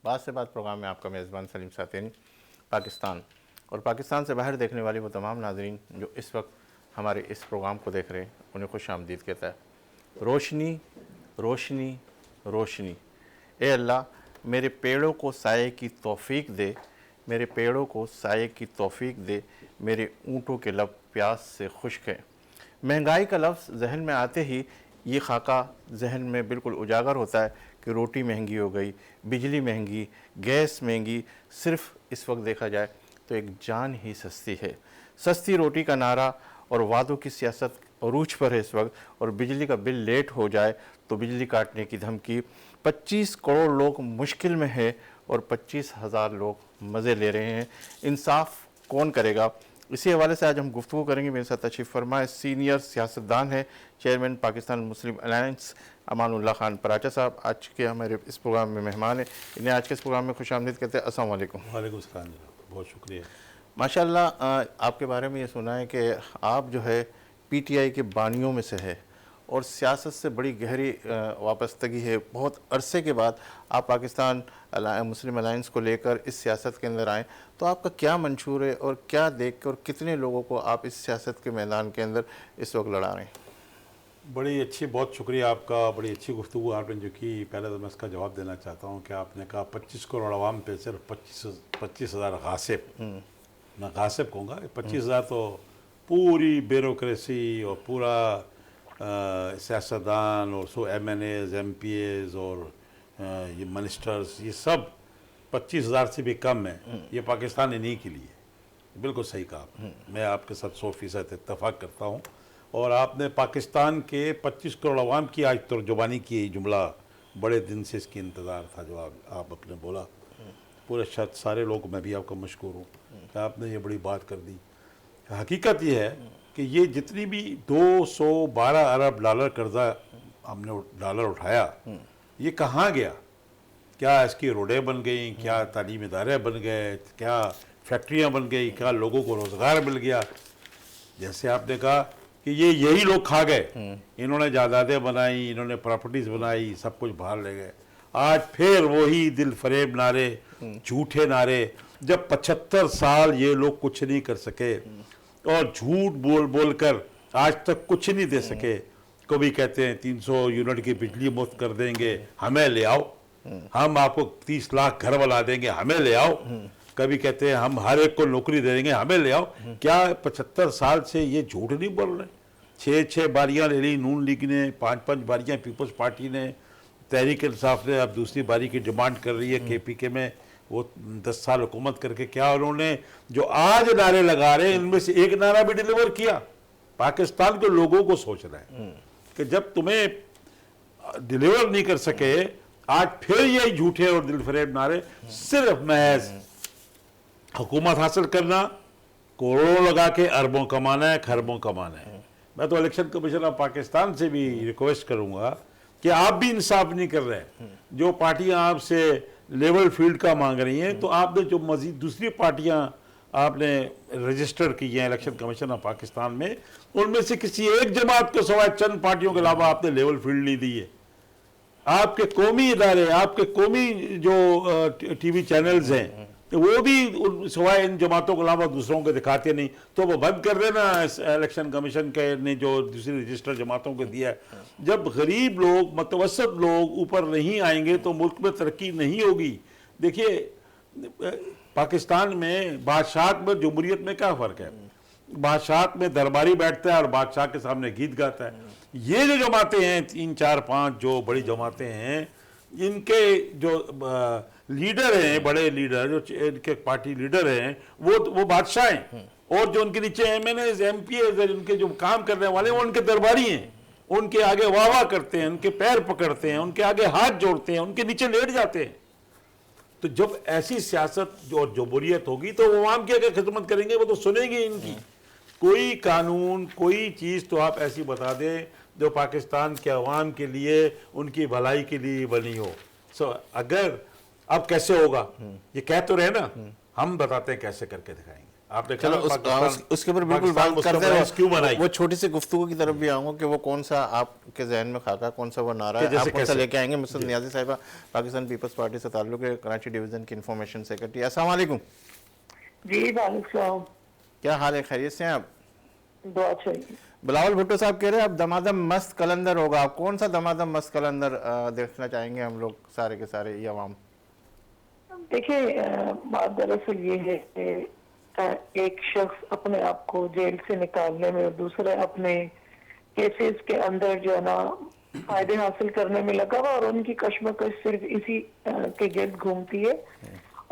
बात से बात प्रोग्राम में आपका मेज़बान सलीम सातेनी पाकिस्तान और पाकिस्तान से बाहर देखने वाले वो तमाम नाज़रीन जो इस वक्त हमारे इस प्रोग्राम को देख रहे हैं उन्हें खुश आमदीद कहता है। रोशनी रोशनी रोशनी, ए अल्लाह मेरे पेड़ों को साये की तौफीक दे, मेरे पेड़ों को साये की तौफीक दे, मेरे ऊँटों के लब प्यास से खुश्क हैं। महंगाई का लफ्ज़ जहन में आते ही ये खाका जहन में बिल्कुल उजागर होता है कि रोटी महंगी हो गई, बिजली महंगी, गैस महंगी। सिर्फ इस वक्त देखा जाए तो एक जान ही सस्ती है। सस्ती रोटी का नारा और वादों की सियासत अरूज पर है इस वक्त, और बिजली का बिल लेट हो जाए तो बिजली काटने की धमकी। 25 करोड़ लोग मुश्किल में है और 25,000 लोग मज़े ले रहे हैं। इंसाफ कौन करेगा? इसी हवाले से आज हम गुफ्तगू करेंगे। मेरे साथ तशरीफ़ फरमा सीनियर सियासतदान है, चेयरमैन पाकिस्तान मुस्लिम अलायंस अमानुल्लाह खान पराचा साहब आज के हमारे इस प्रोग्राम में मेहमान हैं। इन्हें आज के इस प्रोग्राम में खुश आमदीद कहते हैं। अस्सलाम वालेकुम। वालेकुम सलाम, बहुत शुक्रिया। माशाल्लाह, आपके बारे में ये सुना है कि आप जो है पीटीआई के बानियों में से है और सियासत से बड़ी गहरी वाबस्तगी है। बहुत अरसे के बाद आप पाकिस्तान मुस्लिम अलायंस को लेकर इस सियासत के अंदर आएँ, तो आपका क्या मंशूर है और क्या देख कर और कितने लोगों को आप इस सियासत के मैदान के अंदर इस वक्त लड़ा रहे हैं? बड़ी अच्छी, बहुत शुक्रिया आपका, बड़ी अच्छी गुफ्तगू आपने जो की। पहले तो मैं इसका जवाब देना चाहता हूँ कि आपने कहा 25 करोड़ आवाम पे सिर्फ 25,000 गासिब, मैं गासिब कहूँगा। 25,000 तो पूरी ब्यूरोक्रेसी और पूरा सियासतदान और MNAs MPAs और ये मिनिस्टर्स, ये सब 25,000 से भी कम है। ये पाकिस्तान इन्हीं के लिए। बिल्कुल सही कहा आपने, मैं आपके साथ 100% इत्तफाक करता हूँ। और आपने पाकिस्तान के 25 करोड़ अवाम की आज तर्जुबानी की जुमला, बड़े दिन से इसकी इंतज़ार था जो आप अपने बोला। पूरे शायद सारे लोग, मैं भी आपका मशकूर हूँ कि आपने ये बड़ी बात कर दी। हकीकत ये है कि ये जितनी भी 212 अरब डॉलर कर्जा हमने डॉलर उठाया, ये कहाँ गया? क्या इसकी रोडें बन गई? क्या तालीम इदारे बन गए? क्या फैक्ट्रियाँ बन गई? क्या लोगों को रोज़गार मिल गया? जैसे आपने कहा कि ये यही लोग खा गए, इन्होंने जायदादें बनाई, इन्होंने प्रॉपर्टीज बनाई, सब कुछ बाहर ले गए। आज फिर वही दिल फरेब नारे, झूठे नारे। जब 75 साल ये लोग कुछ नहीं कर सके और झूठ बोल बोल कर आज तक कुछ नहीं दे सके। कभी कहते हैं 300 यूनिट की बिजली मुफ्त कर देंगे, हमें ले आओ। हम आपको 30 लाख घर बना देंगे, हमें ले आओ। कभी कहते हैं हम हर एक को नौकरी दे देंगे, हमें ले आओ। क्या 75 साल से ये झूठ नहीं बोल रहे? 6 बारियां ले ली नून लीग ने, 5 बारियां पीपल्स पार्टी ने, तहरीक इंसाफ ने अब दूसरी बारी की डिमांड कर रही है। KPK में वो 10 साल हुकूमत करके क्या उन्होंने जो आज नारे लगा रहे हैं, इनमें से एक नारा भी डिलीवर किया? पाकिस्तान के लोगों को सोचना है कि जब तुम्हें डिलीवर नहीं कर सके, आज फिर यही झूठे और दिलफरेब नारे। सिर्फ महज हुकूमत हासिल करना, करोड़ों लगा के अरबों कमाना है, खरबों कमाना है। मैं तो इलेक्शन कमीशन ऑफ पाकिस्तान से भी रिक्वेस्ट करूंगा कि आप भी इंसाफ नहीं कर रहे। जो पार्टियां आपसे लेवल फील्ड का मांग रही हैं, तो आपने जो मजीद दूसरी पार्टियां आपने रजिस्टर की हैं इलेक्शन कमीशन ऑफ पाकिस्तान में, उनमें से किसी एक जमात को सिवाय चंद पार्टियों के अलावा आपने लेवल फील्ड नहीं दी है। आपके कौमी इदारे, आपके कौमी जो TV चैनल्स हैं, तो वो भी सिवाय इन जमातों के अलावा दूसरों को दिखाते नहीं। तो वो बंद कर देना इलेक्शन कमीशन के ने जो दूसरी रजिस्टर जमातों को दिया है। जब गरीब लोग, मतवसत लोग ऊपर नहीं आएंगे तो मुल्क में तरक्की नहीं होगी। देखिए, पाकिस्तान में बादशाहत में जमहूरियत में क्या फ़र्क है? बादशाहत में दरबारी बैठता है और बादशाह के सामने गीत गाता है। ये जो जमातें हैं, 3 4 5 जो बड़ी जमातें हैं, इनके जो लीडर हैं, बड़े लीडर जो इनके पार्टी लीडर हैं, वो बादशाह हैं। और जो उनके नीचे MNAs MPAs उनके जो काम करने वाले हैं, वो उनके दरबारी हैं। उनके आगे वाह वाह करते हैं, उनके पैर पकड़ते हैं, उनके आगे हाथ जोड़ते हैं, उनके नीचे लेट जाते हैं। तो जब ऐसी सियासत और जमहूरियत होगी तो वो आवाम की अगर खिदमत करेंगे, वो तो सुनेंगे इनकी। कोई कानून, कोई चीज़ तो आप ऐसी बता दें जो पाकिस्तान के अवाम के लिए, उनकी भलाई के लिए बनी हो। अगर अब कैसे होगा, ये कह तो रहे ना, हम बताते हैं कैसे करके दिखाएंगे। आपने चलो कहा उसके ऊपर बिल्कुल पाकिस्तान बात मुस्लिम करते अलायंस क्यों बनाई? हैं। वो छोटी सी गुफ्तगू की तरफ भी आऊँगा कि वो कौन सा आपके जहन में खाका, कौन सा वो नारा कि है, जैसे आप कौन सा कैसे? लेके आएंगे। मुसद नियाज़ी साहिबा पाकिस्तान पीपल्स पार्टी से ताल्लुक़ है, कराची डिवीज़न की इंफॉर्मेशन सेक्रेटरी। अस्सलाम वालेकुम। जी वालेकुम। क्या हाल है, खैरियत से हैं आप? दुआ चाहिए। बिलावल भुट्टो साहब कह रहे हैं अब दमादम मस्त कलंदर होगा। आप कौन सा दमादम मस्त कलंदर देखना चाहेंगे हम लोग सारे के सारे ये अवाम? देखिए बात दरअसल ये है कि एक शख्स अपने आप को जेल से निकालने में और दूसरे अपने केसेस के अंदर जो है ना फायदे हासिल करने में लगा हुआ और उनकी कश्मकश सिर्फ इसी के गिर्द घूमती है।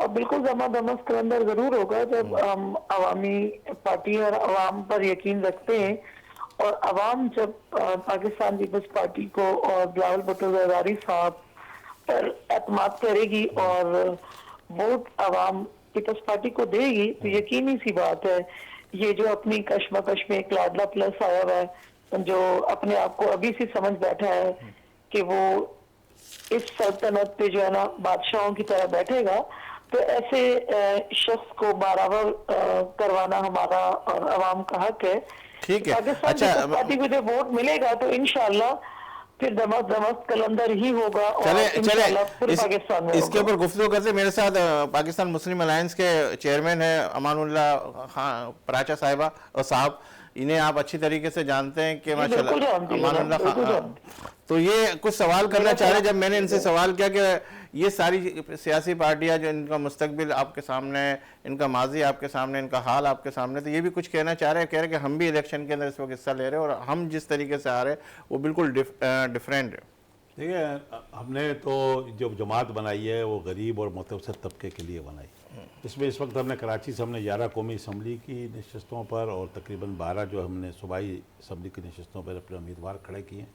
और बिल्कुल दमादमस्त कलंदर जरूर होगा जब हम अवामी पार्टी और अवाम पर यकीन रखते हैं और अवाम जब पाकिस्तान पीपल्स पार्टी को और बिलावल भुट्टो जरदारी साहब पर एतमाद करेगी और वोट अवाम पीपल्स पार्टी को देगी तो यकीनी सी बात है ये जो अपनी कश्मकश में एक लाडला प्लस आया हुआ है जो अपने आप को अभी से समझ बैठा है कि वो इस सल्तनत पे जो है ना बादशाहों की तरह बैठेगा, तो ऐसे शख्स को बराबर करवाना हमारा और अवाम का हक है। ठीक है। पाकिस्तान अच्छा, पीपल्स पार्टी को जब वोट मिलेगा तो इंशाल्लाह फिर दमस्त कलंदर ही होगा और चले इंशाल्लाह पूरे पाकिस्तान में इसके होगा। ऊपर गुफ्तगू करते मेरे साथ पाकिस्तान मुस्लिम अलायंस के चेयरमैन है अमानुल्लाह खान पराचा साहिबा और साहब, इन्हें आप अच्छी तरीके से जानते हैं कि माशाल्लाह बिल्कुल जानती हूँ, अमानुल्लाह बिल्कुल खान। जानती तो ये कुछ सवाल करना चाह रहे, जब मैंने इनसे सवाल किया कि ये सारी सियासी पार्टियां जो इनका मुस्तकबिल आपके सामने है, इनका माजी आपके सामने, इनका हाल आपके सामने, तो ये भी कुछ कहना चाह रहे हैं, कह रहे हैं कि हम भी इलेक्शन के अंदर इस वक्त हिस्सा ले रहे हैं और हम जिस तरीके से आ रहे हैं वो बिल्कुल डिफरेंट है। देखिए, हमने तो जो जमात बनाई है वो गरीब और मुतवसत तबके के लिए बनाई। इसमें इस वक्त हमने कराची से हमने 11 कौमी असम्बली की नशस्तों पर और तकरीबन 12 जो हमने सूबाई असम्बली की नशस्तों पर अपने उम्मीदवार खड़े किए।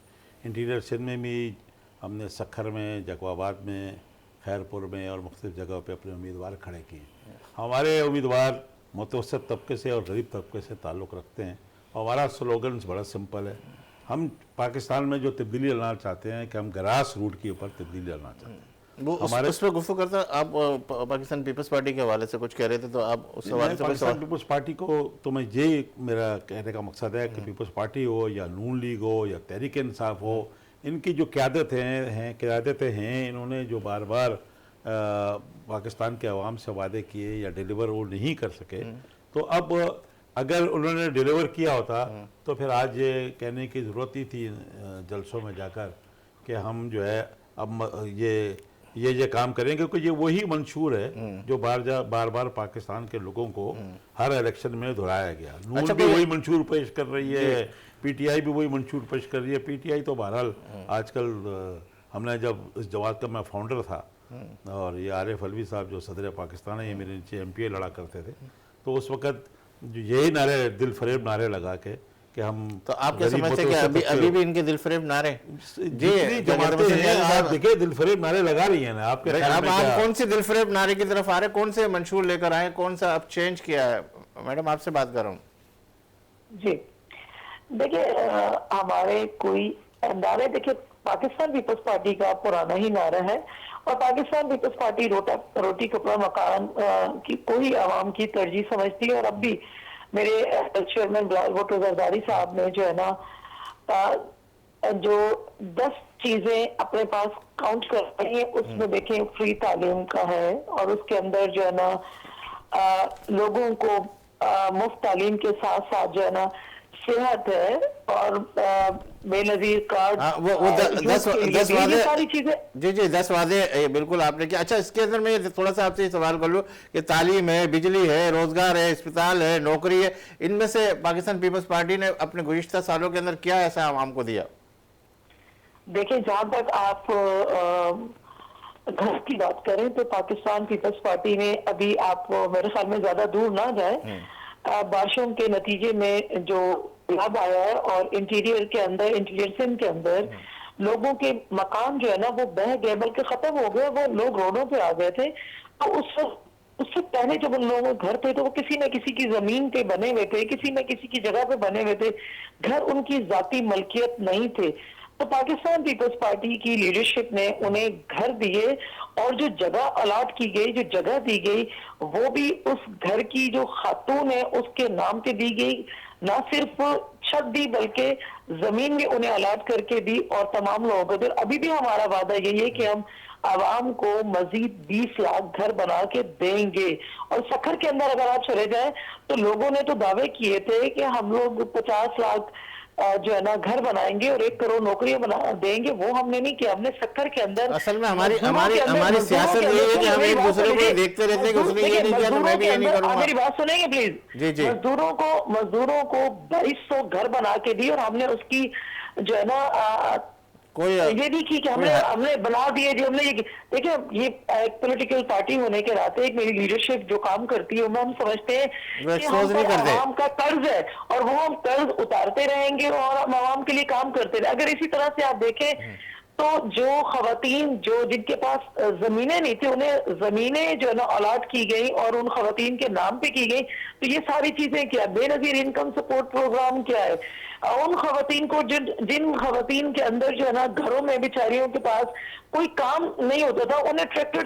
इंटीरियर सिंध में भी हमने सखर में, जकवाबाद में, खैरपुर में और मुख्तलिफ जगहों पे अपने उम्मीदवार खड़े किए। हमारे उम्मीदवार मुतवसत तबके से और गरीब तबके से ताल्लुक़ रखते हैं। हमारा स्लोगन बड़ा सिंपल है, हम पाकिस्तान में जो तब्दीली लाना चाहते हैं कि हम ग्रास रूट के ऊपर तब्दीली लाना चाहते हैं। वो हमारे उस पर गुफ्तगू करता, आप पाकिस्तान पीपल्स पार्टी के हवाले से कुछ कह रहे थे तो आप उस हवाले से पाकिस्तान पीपल्स पार्टी को तो मैं ये मेरा कहने का मकसद है कि पीपल्स पार्टी हो या नून लीग हो या तहरीक इंसाफ हो, इनकी जो क़यादतें हैं, इन्होंने जो बार बार पाकिस्तान के अवाम से वादे किए या डिलीवर वो नहीं कर सके, तो अब अगर उन्होंने डिलीवर किया होता तो फिर आज ये कहने की ज़रूरत ही थी जलसों में जाकर कि हम जो है अब ये काम करेंगे, क्योंकि ये वही मंशूर है जो बार बार पाकिस्तान के लोगों को हर इलेक्शन में दोहराया गया। नून भी वही मंशूर पेश कर रही है, पीटीआई भी वही मंशूर पेश कर रही है। पीटीआई तो बहरहाल आजकल हमने जब इस जमात का मैं फाउंडर था और ये आरिफ अलवी साहब जो सदर पाकिस्तान है, ये मेरे नीचे MPA लड़ा करते थे, तो उस वक्त यही नारे दिल फरेब नारे लगा के कि हम, तो आप क्या समझते हैं कि अभी भी इनके दिल फरेब नारे जितनी जमातें हैं आप देखिए दिल फरेब नारे लगा रही हैं ना आपके अब आप कौन सी दिल फरेब नारे की तरफ आ रहे हैं, कौन से मंशूर लेकर आए, कौन सा अब चेंज किया है? मैडम आपसे बात कर रहा हूँ जी। देखिए हमारे कोई नारे, देखिए पाकिस्तान पीपल्स पार्टी का पुराना ही नारा है और पाकिस्तान पीपल्स पार्टी रोटी कपड़ा मकान की कोई आवाम की तरजीह समझती है। और अब भी मेरे चेयरमैन बिलावल भुट्टो जरदारी साहब ने जो है ना जो 10 चीजें अपने पास काउंट कर रही है, उसमें देखें फ्री तालीम का है और उसके अंदर जो है ना लोगों को मुफ्त तालीम के साथ साथ जो है ना सेहत है और बेनजीर कार्ड, वो 10 वादे, सारी चीजें। जी 10 वादे बिल्कुल आपने किया। अच्छा, इसके अंदर मैं थोड़ा सा आपसे सवाल कर लूँ कि तालीम है, बिजली है, रोजगार है, अस्पताल है, नौकरी है, इनमें से पाकिस्तान पीपल्स पार्टी ने अपने गुज़िश्ता सालों के अंदर क्या ऐसा आवाम को दिया? देखिए जहां तक आप घर की बात करें तो पाकिस्तान पीपल्स पार्टी ने अभी, आप मेरे ख्याल में ज्यादा दूर ना जाए, बारिशों के नतीजे में जो लाभ आया है और इंटीरियर सिंध के अंदर लोगों के मकान जो है ना वो बह गए, बल्कि खत्म हो गए, वो लोग रोडों पे आ गए थे। तो उससे पहले जब उन लोगों के घर थे तो वो किसी न किसी की जमीन पे बने हुए थे, किसी न किसी की जगह पे बने हुए थे, घर उनकी जाती मलकियत नहीं थे। तो पाकिस्तान पीपल्स पार्टी की लीडरशिप ने उन्हें घर दिए और जो जगह अलाट की गई, जो जगह दी गई, वो भी उस घर की जो खातून है उसके नाम पे दी गई। ना सिर्फ छत दी बल्कि जमीन भी उन्हें अलाट करके दी और तमाम लोगों को दी। अभी भी हमारा वादा यही है कि हम आवाम को मजीद 20 लाख घर बना के देंगे। और सखर के अंदर अगर आप चले जाएं तो लोगों ने तो दावे किए थे कि हम लोग 50 लाख जो है ना घर बनाएंगे और 1 करोड़ नौकरियां बना देंगे। वो हमने नहीं किया। हमने सत्तर के अंदर असल में हमारी मजदूरों हमारी के अंदर- हमारी मजदूरों सियासत के यही है अंदर- कि हम मेरी एक बात दूसरे को सुनिए। देखते रहते हैं कि उसने ये नहीं किया तो मैं भी ये नहीं आप करूंगा। मेरी बात सुनेंगे प्लीज। जी, जी। मजदूरों को 2200 घर बना के दी और हमने उसकी जो है ना कोई ये नहीं की कि हमने बना दिए जी। हमने ये देखिए, ये एक पॉलिटिकल पार्टी होने के नाते एक मेरी लीडरशिप जो काम करती है हम समझते हैं वो कि एक्सपोज हम नहीं पर करते। आवाम का कर्ज है और वो हम कर्ज उतारते रहेंगे और हम आवाम के लिए काम करते रहे। अगर इसी तरह से आप देखें तो जो खवातीन जो जिनके पास जमीनें नहीं थी उन्हें जमीनें जो है ना अलाट की गई और उन खवातीन के नाम पे की गई। तो ये सारी चीजें क्या, बेनजीर इनकम सपोर्ट प्रोग्राम क्या है, उन खवातीन को जिन खवातीन के अंदर जो है ना घरों में बेचारियों के पास कोई काम नहीं होता था उन्हें ट्रैक्टर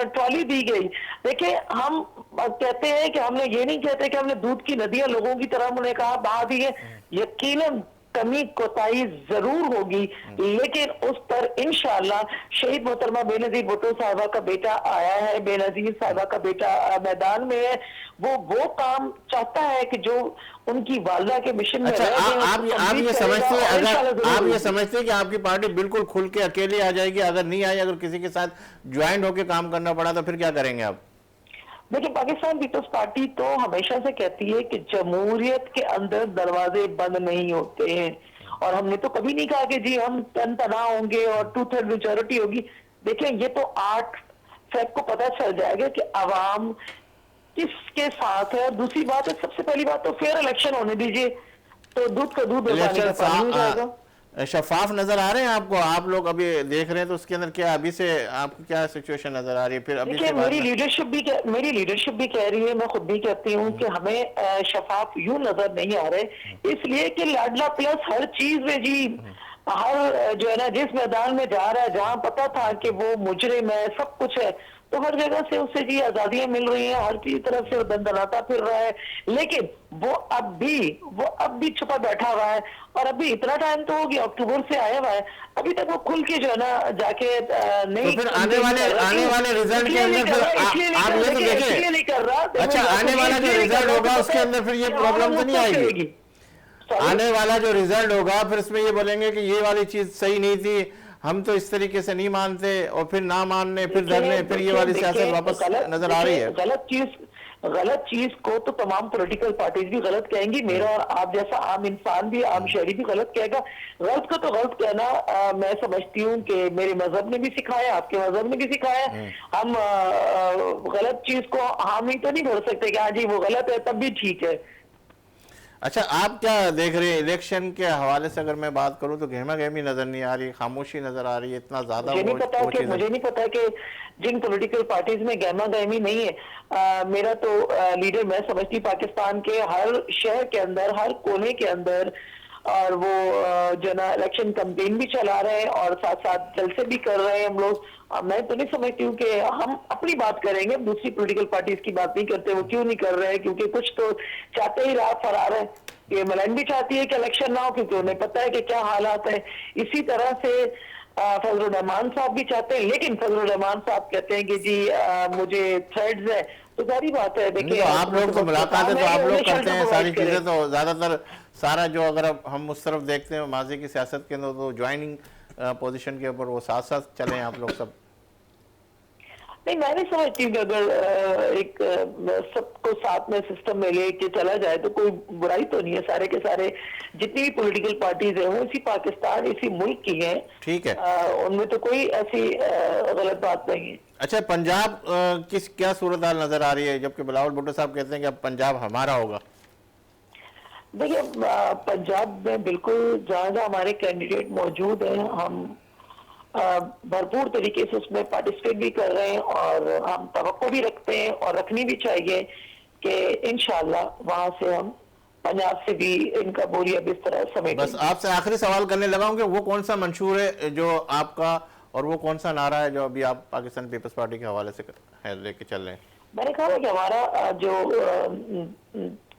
ट्रॉली दी गई। देखिए, हम कहते हैं कि हमने ये नहीं कहते कि हमने दूध की नदियां लोगों की तरह उन्हें कहा बहा दी है। यकीनन कमी कोताही जरूर होगी, लेकिन उस पर इंशाअल्लाह शहीद मोहतरमा बेनजीर भुट्टो साहबा का बेटा आया है, बेनजीर साहबा का बेटा मैदान में है। वो काम चाहता है कि जो उनकी वालदा के मिशन में अच्छा, रह गए, आप उसको ये कंप्लीट समझते करेगा हैं, और इंशाअल्लाह अगर जरूर आप ये होगी। समझते हैं कि आपकी पार्टी बिल्कुल खुल के अकेली आ जाएगी, अगर नहीं आई, अगर किसी के साथ ज्वाइन होकर काम करना पड़ा तो फिर क्या करेंगे आप? देखिए, पाकिस्तान पीपल्स पार्टी तो हमेशा से कहती है कि जमहूरियत के अंदर दरवाजे बंद नहीं होते हैं और हमने तो कभी नहीं कहा कि जी हम तन तना होंगे और 2/3 मेजोरिटी होगी। देखिए, ये तो 8 फेब को पता चल जाएगा कि अवाम किसके साथ है। और दूसरी बात है, सबसे पहली बात तो फेयर इलेक्शन होने दीजिए, तो दूध का दूध और पानी का पानी हो जाएगा। शफाफ नजर आ रहे हैं आपको? आप लोग अभी देख रहे हैं तो उसके अंदर क्या अभी से आपको क्या सिचुएशन नजर आ रही है? फिर अभी देखिए, से मेरी लीडरशिप भी कह रही है, मैं खुद भी कहती हूँ कि हमें शफाफ यूं नजर नहीं आ रहे, इसलिए कि लाडला प्लस हर चीज में जी हर जो है ना जिस मैदान में जा रहा है, जहाँ पता था कि वो मुजरिम है, सब कुछ है, तो हर जगह से उसे जी आजादियां मिल रही हैं, हर चीज तरफ से दंदनाता फिर रहा है। लेकिन वो अब भी छुपा बैठा हुआ है और अभी इतना टाइम तो हो गया, अक्टूबर से आया हुआ है, अभी तक वो खुल के जो है ना जाके नहीं। तो फिर आने वाले रिजल्ट के अंदर फिर आप ये तो देखिए, नहीं कर रहा। अच्छा, आने वाला जो रिजल्ट होगा उसके अंदर फिर ये प्रॉब्लम तो नहीं आएगी? आने वाला जो रिजल्ट होगा फिर इसमें ये बोलेंगे कि ये वाली चीज सही नहीं थी, हम तो इस तरीके से नहीं मानते, और फिर ना मानने, फिर धरने, फिर ये वाली सियासत वापस नजर आ रही है। गलत चीज को तो तमाम पॉलिटिकल पार्टीज भी गलत कहेंगी, मेरा और आप जैसा आम इंसान भी, आम शहरी भी गलत कहेगा। गलत को तो गलत कहना मैं समझती हूँ कि मेरे मजहब ने भी सिखाया, आपके मजहब ने भी सिखाया। हम गलत चीज को हामी तो नहीं भर सकते कि हाँ जी वो गलत है तब भी ठीक है। अच्छा, आप क्या देख रहे हैं इलेक्शन के हवाले से? अगर मैं बात करूं तो गहमा गहमी नजर नहीं आ रही, खामोशी नजर आ रही है, इतना ज्यादा मुझे नहीं पता कि जिन पॉलिटिकल पार्टीज में गहमा गहमी नहीं है। मेरा तो लीडर मैं समझती पाकिस्तान के हर शहर के अंदर, हर कोने के अंदर, और वो जो ना इलेक्शन कैंपेन भी चला रहे हैं और साथ साथ जलसे भी कर रहे हैं हम लोग। मैं तो नहीं समझती हूँ कि हम अपनी बात करेंगे, दूसरी पॉलिटिकल पार्टीज की बात नहीं करते। वो क्यों नहीं कर रहे हैं? क्योंकि कुछ तो चाहते ही राह फरार है। ये मलैन भी चाहती है कि इलेक्शन ना हो क्योंकि उन्हें पता है कि क्या हालात है। इसी तरह से फजलुर रहमान साहब भी चाहते हैं, लेकिन फजलुर रहमान साहब कहते हैं कि जी मुझे थ्रेड्स है। तो सारी बात है, देखिए आप लोग तो मुलाकातें तो आप लोग करते हैं, सारी चीजें तो ज्यादातर सारा जो अगर हम उस तरफ देखते हैं माजी की सियासत के अंदर तो ज्वाइनिंग पोजीशन के ऊपर वो साथ साथ चले आप लोग सब। नहीं, मैं नहीं समझती हूँ कि अगर एक सबको साथ में सिस्टम में लेके चला जाए तो कोई बुराई तो नहीं है। सारे के सारे जितनी भी पॉलिटिकल पार्टीज हैं वो इसी पाकिस्तान, इसी मुल्क की हैं। ठीक है, उनमें तो कोई ऐसी गलत बात नहीं है। अच्छा, पंजाब किस क्या सूरत हाल नजर आ रही है, जबकि बिलावल भुट्टो साहब कहते हैं कि अब पंजाब हमारा होगा? देखिए, पंजाब में बिल्कुल जहाँ जहाँ हमारे कैंडिडेट मौजूद हैं, हम भरपूर तरीके से उसमें पार्टिसिपेट भी कर रहे हैं और हम तवक्को भी रखते हैं और रखनी भी चाहिए कि इंशाअल्लाह वहां से हम पंजाब से भी इनका बोरिया बिस्तर समेट। बस आपसे आखिरी सवाल करने लगा हूं कि वो कौन सा मंशूर है जो आपका, और वो कौन सा नारा है जो अभी आप पाकिस्तान पीपल्स पार्टी के हवाले से लेके चल रहे हैं? मैंने कहा है कि हमारा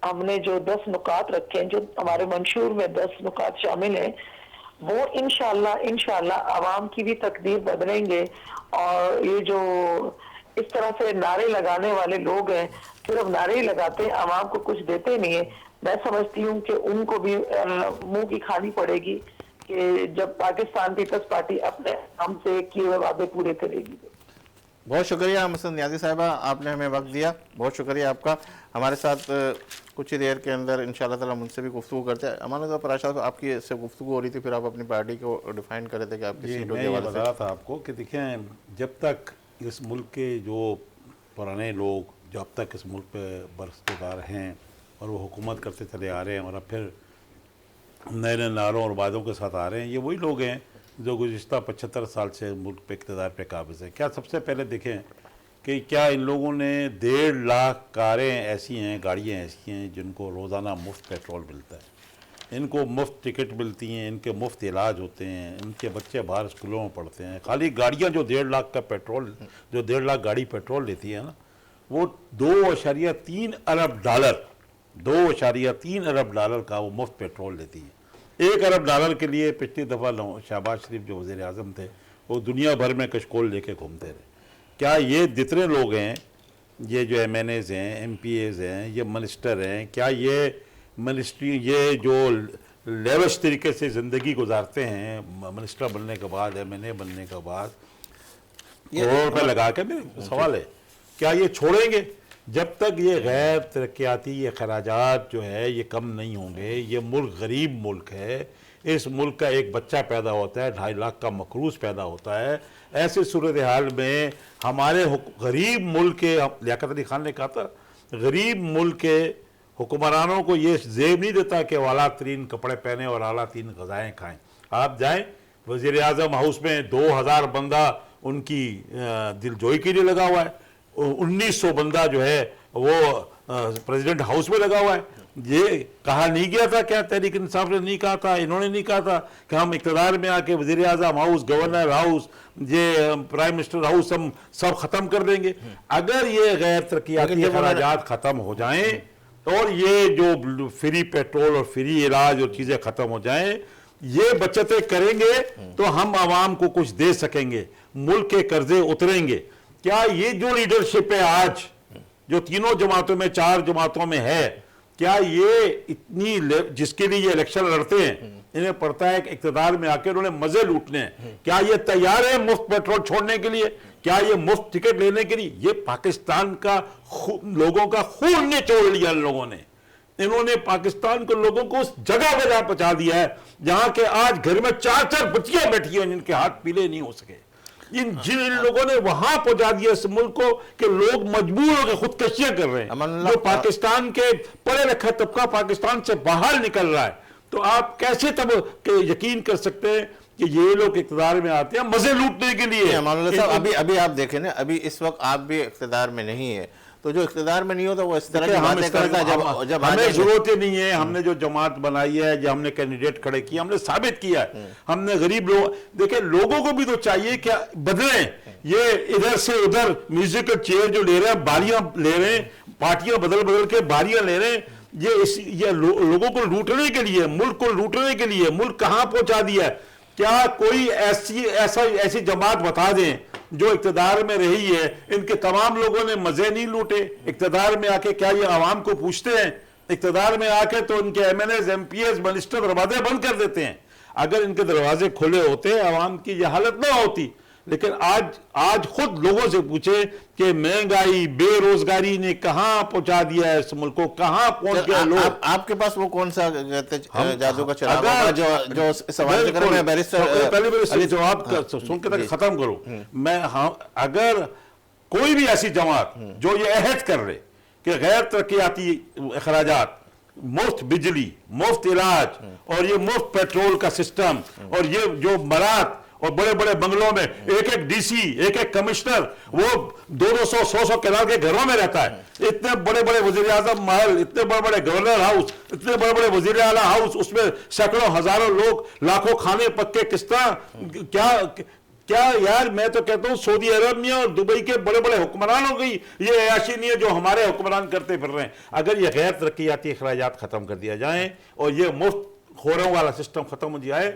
हमने जो 10 नुकात रखे हैं, जो हमारे मंशूर में 10 नुकात शामिल हैं, वो इंशाल्लाह आवाम की भी तकदीर बदलेंगे। और ये जो इस तरह से नारे लगाने वाले लोग हैं, सिर्फ नारे ही लगाते हैं, आवाम को कुछ देते नहीं है। मैं समझती हूँ कि उनको भी मुंह की खानी पड़ेगी कि जब पाकिस्तान पीपल्स पार्टी अपने हम से किए हुए वादे पूरे करेगी। बहुत शुक्रिया मसद नियाज़ी साहिबा, आपने हमें वक्त दिया, बहुत शुक्रिया आपका। हमारे साथ कुछ ही देर के अंदर इंशाअल्लाह ताला मुझसे भी गुफ्तगू करते हैं। अमान पराशा तो आपकी इससे गुफ्तगू हो रही थी, फिर आप अपनी पार्टी को डिफाइन कर रहे थे कि आपकी सीटों के हवाले से। बता रहा था आपको कि देखें, जब तक इस मुल्क के जो पुराने लोग जो अब तक इस मुल्क पे बरसतेदार हैं और वो हुकूमत करते चले आ रहे हैं और अब फिर नए नए नारों और वादों के साथ आ रहे हैं, ये वही लोग हैं जो गुज़िश्ता 75 साल से मुल्क पे इक़्तिदार पे काबिज़ है। क्या सबसे पहले देखें कि क्या इन लोगों ने 1.5 लाख कारें ऐसी हैं, गाड़ियाँ ऐसी हैं जिनको रोज़ाना मुफ्त पेट्रोल मिलता है, इनको मुफ्त टिकट मिलती हैं, इनके मुफ्त इलाज होते हैं, इनके बच्चे बाहर स्कूलों में पढ़ते हैं। खाली गाड़ियाँ जो 1.5 लाख का पेट्रोल, जो 1.5 लाख गाड़ी पेट्रोल लेती है ना, वो 2.3 अरब डॉलर 2.3 अरब डॉलर का वो मुफ्त पेट्रोल लेती है। 1 अरब डॉलर के लिए पिछली दफ़ा शहबाज शरीफ जो वज़ीर आज़म थे, वो दुनिया भर में कशकोल लेके घूमते रहे। क्या ये जितने लोग हैं, ये जो MNAs हैं, MPAs हैं, ये मिनिस्टर हैं, क्या ये मिनिस्ट्री ये जो लेवश तरीके से ज़िंदगी गुजारते हैं मिनिस्टर बनने के बाद, MNA बनने के बाद, करोड़ रुपये लगा के, मेरा सवाल है क्या ये छोड़ेंगे? जब तक ये गैर तरक्याती ये खराजात जो है ये कम नहीं होंगे। ये मुल्क गरीब मुल्क है, इस मुल्क का एक बच्चा पैदा होता है, 2.5 लाख का मकरूज पैदा होता है। ऐसे सूरत हाल में हमारे गरीब मुल्क के, लियाकत अली खान ने कहा था, गरीब मुल्क के हुक्मरानों को ये जेब नहीं देता कि वो आला तरीन कपड़े पहने और आला तरीन गज़ाएँ खाएँ। आप जाएँ वज़ीर आज़म हाउस में 2000 बंदा उनकी दिलजोई के लिए लगा हुआ है, 1900 बंदा जो है वो प्रेसिडेंट हाउस में लगा हुआ है। ये कहा नहीं गया था क्या, तहरीक इंसाफ ने नहीं कहा था, इन्होंने नहीं कहा था कि हम इक़्तिदार में आके वज़ीर आज़म हाउस, गवर्नर हाउस, ये प्राइम मिनिस्टर हाउस हम सब ख़त्म कर देंगे। अगर ये गैर तरक्याती खराजात ख़त्म हो जाएं और ये जो फ्री पेट्रोल और फ्री इलाज और चीज़ें ख़त्म हो जाएं, ये बचतें करेंगे तो हम आवाम को कुछ दे सकेंगे, मुल्क के कर्जे उतरेंगे। क्या ये जो लीडरशिप है आज जो तीनों जमातों में, 4 जमातों में है, क्या ये इतनी जिसके लिए ये इलेक्शन लड़ते हैं, इन्हें पड़ता है कि इक़्तिदार में आकर उन्होंने मजे लूटने हैं, क्या ये तैयार है मुफ्त पेट्रोल छोड़ने के लिए? क्या ये मुफ्त टिकट लेने के लिए? ये पाकिस्तान का लोगों का खून निचोड़ लिया इन लोगों ने। इन्होंने पाकिस्तान को लोगों को उस जगह पर पहुंचा दिया है जहां के आज घर में 4-4 बच्चियां बैठी हैं जिनके हाथ पीले नहीं हो सके। जिन लोगों ने वहां पहुंचा दिया इस मुल्क को कि लोग मजबूर होकर खुदकशियां कर रहे हैं। जो पाकिस्तान के पढ़े लिखा तबका पाकिस्तान से बाहर निकल रहा है, तो आप कैसे तब यकीन कर सकते हैं कि ये लोग इक़्तिदार में आते हैं मजे लूटने के लिए? अभी आप देखें ना, अभी इस वक्त आप भी इक़्तिदार में नहीं है, तो जो इक़्तिदार में नहीं होता वो इस तरह की बातें करता है। जब हमें जरूरत ही नहीं है, हमने जो जमात बनाई है, जो हमने कैंडिडेट खड़े किए, हमने साबित किया है, हमने गरीब लोग, देखिए लोगों को भी तो चाहिए क्या बदलें। ये इधर से उधर म्यूजिकल चेयर जो ले रहे हैं, बारियां ले रहे हैं, पार्टियां बदल बदल के बारियां ले रहे हैं, ये लोगों को लूटने के लिए, मुल्क को लूटने के लिए। मुल्क कहां पहुंचा दिया है? क्या कोई ऐसी जमात बता दें जो इक़्तिदार में रही है, इनके तमाम लोगों ने मजे नहीं लूटे इक़्तिदार में आके? क्या ये आवाम को पूछते हैं? इक़्तिदार में आके तो इनके MNAs, MPAs, मिनिस्टर दरवाजे बंद कर देते हैं। अगर इनके दरवाजे खुले होते आवाम की यह हालत ना होती। लेकिन आज खुद लोगों से पूछे कि महंगाई, बेरोजगारी ने कहां पहुंचा दिया है इस मुल्क को, कहां पहुंच गए लोग। आपके पास वो कौन सा जादू का चिराग होगा जो सवाल कर मैं बैरिस्टर पहले मेरे जवाब सुन के तक खत्म करूं मैं। अगर कोई भी ऐसी जमात जो ये अहद कर रहे कि गैर तरक्याती अखराजात, मुफ्त बिजली, मुफ्त इलाज और ये मुफ्त पेट्रोल का सिस्टम और ये जो मरात और बड़े बड़े बंगलों में एक एक डीसी, एक एक कमिश्नर, वो 200 100 किराए के घरों में रहता है। इतने बड़े बड़े वजीर आजम महल, इतने बड़े बड़े गवर्नर हाउस, इतने बड़े बड़े वजीर आला हाउस, उसमें सैकड़ों हजारों लोग, लाखों खाने पक्के, किस तरह क्या यार, मैं तो कहता हूं सऊदी अरब में और दुबई के बड़े बड़े हुक्मरानों की ये अयाशी नहीं है जो हमारे हुक्मरान करते फिर रहे हैं। अगर ये गैर तरक्याती अखराजात खत्म कर दिया जाए और ये मुफ्त खोरों वाला सिस्टम खत्म हो जाए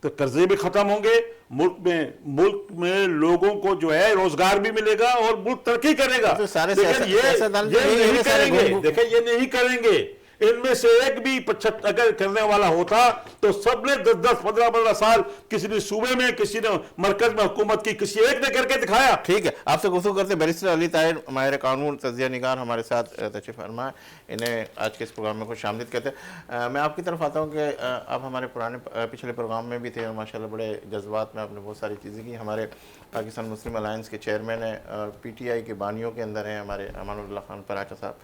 तो कर्जे भी खत्म होंगे, मुल्क में लोगों को जो है रोजगार भी मिलेगा और मुल्क तरक्की करेगा। तो सारे लेकिन ये नहीं करेंगे, देखिए ये नहीं करेंगे। इनमें से एक भी 75 अगर करने वाला होता तो सबने 10-10, 15-15 साल किसी ने सूबे में, किसी ने मरकज में हुकूमत की, किसी एक ने करके दिखाया। ठीक है, आपसे गुफ्तगू करते बैरिस्टर अली ताहिर माहिर कानून तज्जिया निगार हमारे साथ तशरीफ फरमा, इन्हें आज के इस प्रोग्राम में खुश आमदीद कहते हैं। मैं आपकी तरफ आता हूँ कि आप हमारे पिछले प्रोग्राम में भी थे और माशाल्लाह बड़े जज्बात में आपने बहुत सारी चीज़ें की। हमारे पाकिस्तान मुस्लिम अलायंस के चेयरमैन हैं, PTI के बानियों के अंदर हैं हमारे अमानुल्लाह खान पराचा साहब,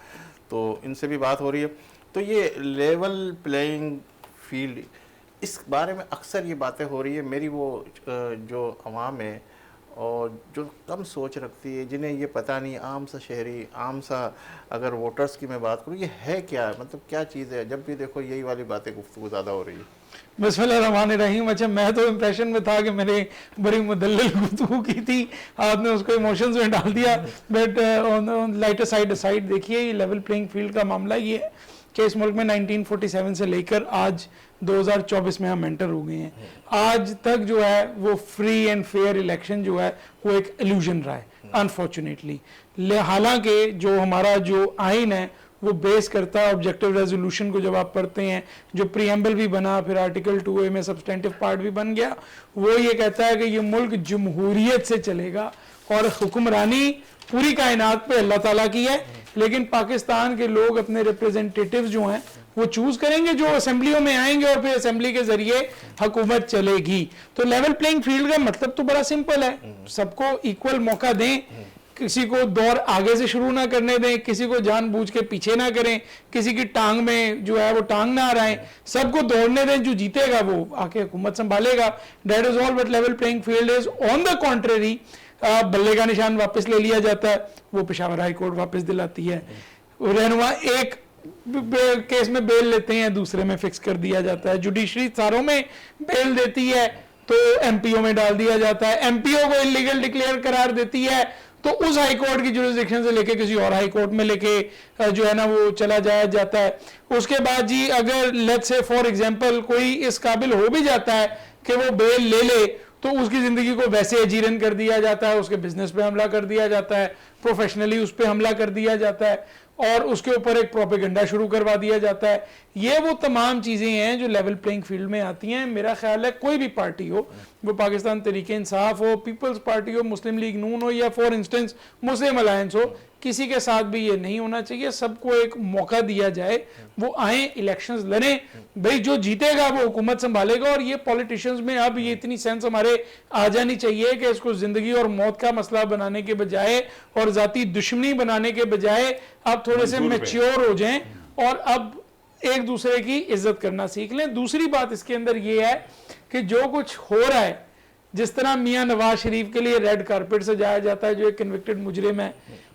तो इनसे भी बात हो रही है। तो ये लेवल प्लेइंग फील्ड, इस बारे में अक्सर ये बातें हो रही है। मेरी वो जो अवाम है और जो कम सोच रखती है, जिन्हें ये पता नहीं, आम सा शहरी, आम सा अगर वोटर्स की मैं बात करूँ, ये है क्या, मतलब क्या चीज़ है? जब भी देखो यही वाली बातें गुफ्तगू ज़्यादा हो रही है। बिस्मिल्लाहिर्रहमानिर्रहीम। अच्छा, मैं तो इम्प्रेशन में था कि मैंने बड़ी मुदल्लिल गुफ्तगू की थी, आपने उसको इमोशंस में डाल दिया। बट ऑन लाइटर साइड देखिए, ये लेवल प्लेइंग फील्ड का मामला ये है कि इस मुल्क में 1947 से लेकर आज 2024 में हम एंटर हो गए हैं। आज तक जो है वो फ्री एंड फेयर इलेक्शन जो है वो एक इल्यूजन रहा है अनफॉर्चुनेटली। हालांकि जो हमारा जो आइन है वो बेस करता है ऑब्जेक्टिव रेजोल्यूशन को, जब आप पढ़ते हैं जो प्रीएम्बल भी बना, फिर आर्टिकल 2A में सब्सटेंटिव पार्ट भी बन गया, वो ये कहता है कि ये मुल्क जमहूरियत से चलेगा और हुक्मरानी पूरी कायनात पे अल्लाह ताला की है, लेकिन पाकिस्तान के लोग अपने रिप्रेजेंटेटिव जो हैं वो चूज करेंगे, जो असेंबलियों में आएंगे और फिर असेंबली के जरिए हुकूमत चलेगी। तो लेवल प्लेइंग फील्ड का मतलब तो बड़ा सिंपल है, सबको इक्वल मौका दें, किसी को दौर आगे से शुरू ना करने दें, किसी को जानबूझ के पीछे ना करें, किसी की टांग में जो है वो टांग ना आए, सबको दौड़ने दें, जो जीतेगा वो आके हुकूमत संभालेगा। That is all. But level playing field is on the contrary, बल्ले का निशान वापस ले लिया जाता है, वो पेशावर हाई कोर्ट वापस दिलाती है। रहनुमा एक केस में बेल लेते हैं, दूसरे में फिक्स कर दिया जाता है। जुडिशरी सारों में बेल देती है तो MPO में डाल दिया जाता है, MPO को इलीगल डिक्लेयर करार देती है तो उस हाई कोर्ट की जुरिसडिक्शन से लेके किसी और हाई कोर्ट में लेके जो है ना वो चला जाया जाता है। उसके बाद जी अगर लेट्स से फॉर एग्जांपल कोई इस काबिल हो भी जाता है कि वो बेल ले ले तो उसकी जिंदगी को वैसे अजीरन कर दिया जाता है, उसके बिजनेस पे हमला कर दिया जाता है, प्रोफेशनली उस पर हमला कर दिया जाता है और उसके ऊपर एक प्रोपेगेंडा शुरू करवा दिया जाता है। ये वो तमाम चीज़ें हैं जो लेवल प्लेइंग फील्ड में आती हैं। मेरा ख्याल है कोई भी पार्टी हो, वो पाकिस्तान तरीके इंसाफ हो, पीपल्स पार्टी हो, मुस्लिम लीग नून हो या फॉर इंस्टेंस मुस्लिम अलायंस हो, किसी के साथ भी ये नहीं होना चाहिए। सबको एक मौका दिया जाए, वो आए, इलेक्शंस लड़ें, भाई जो जीतेगा वो हुकूमत संभालेगा। और ये पॉलिटिशियंस में अब ये इतनी सेंस हमारे आ जानी चाहिए कि इसको जिंदगी और मौत का मसला बनाने के बजाय और जाती दुश्मनी बनाने के बजाय आप थोड़े से मैच्योर हो जाएं और अब एक दूसरे की इज्जत करना सीख लें। दूसरी बात इसके अंदर ये है कि जो कुछ हो रहा है, जिस तरह मियां नवाज शरीफ के लिए रेड कारपेट सजाया जाता है, जो एक कन्विक्टेड मुजरिम है,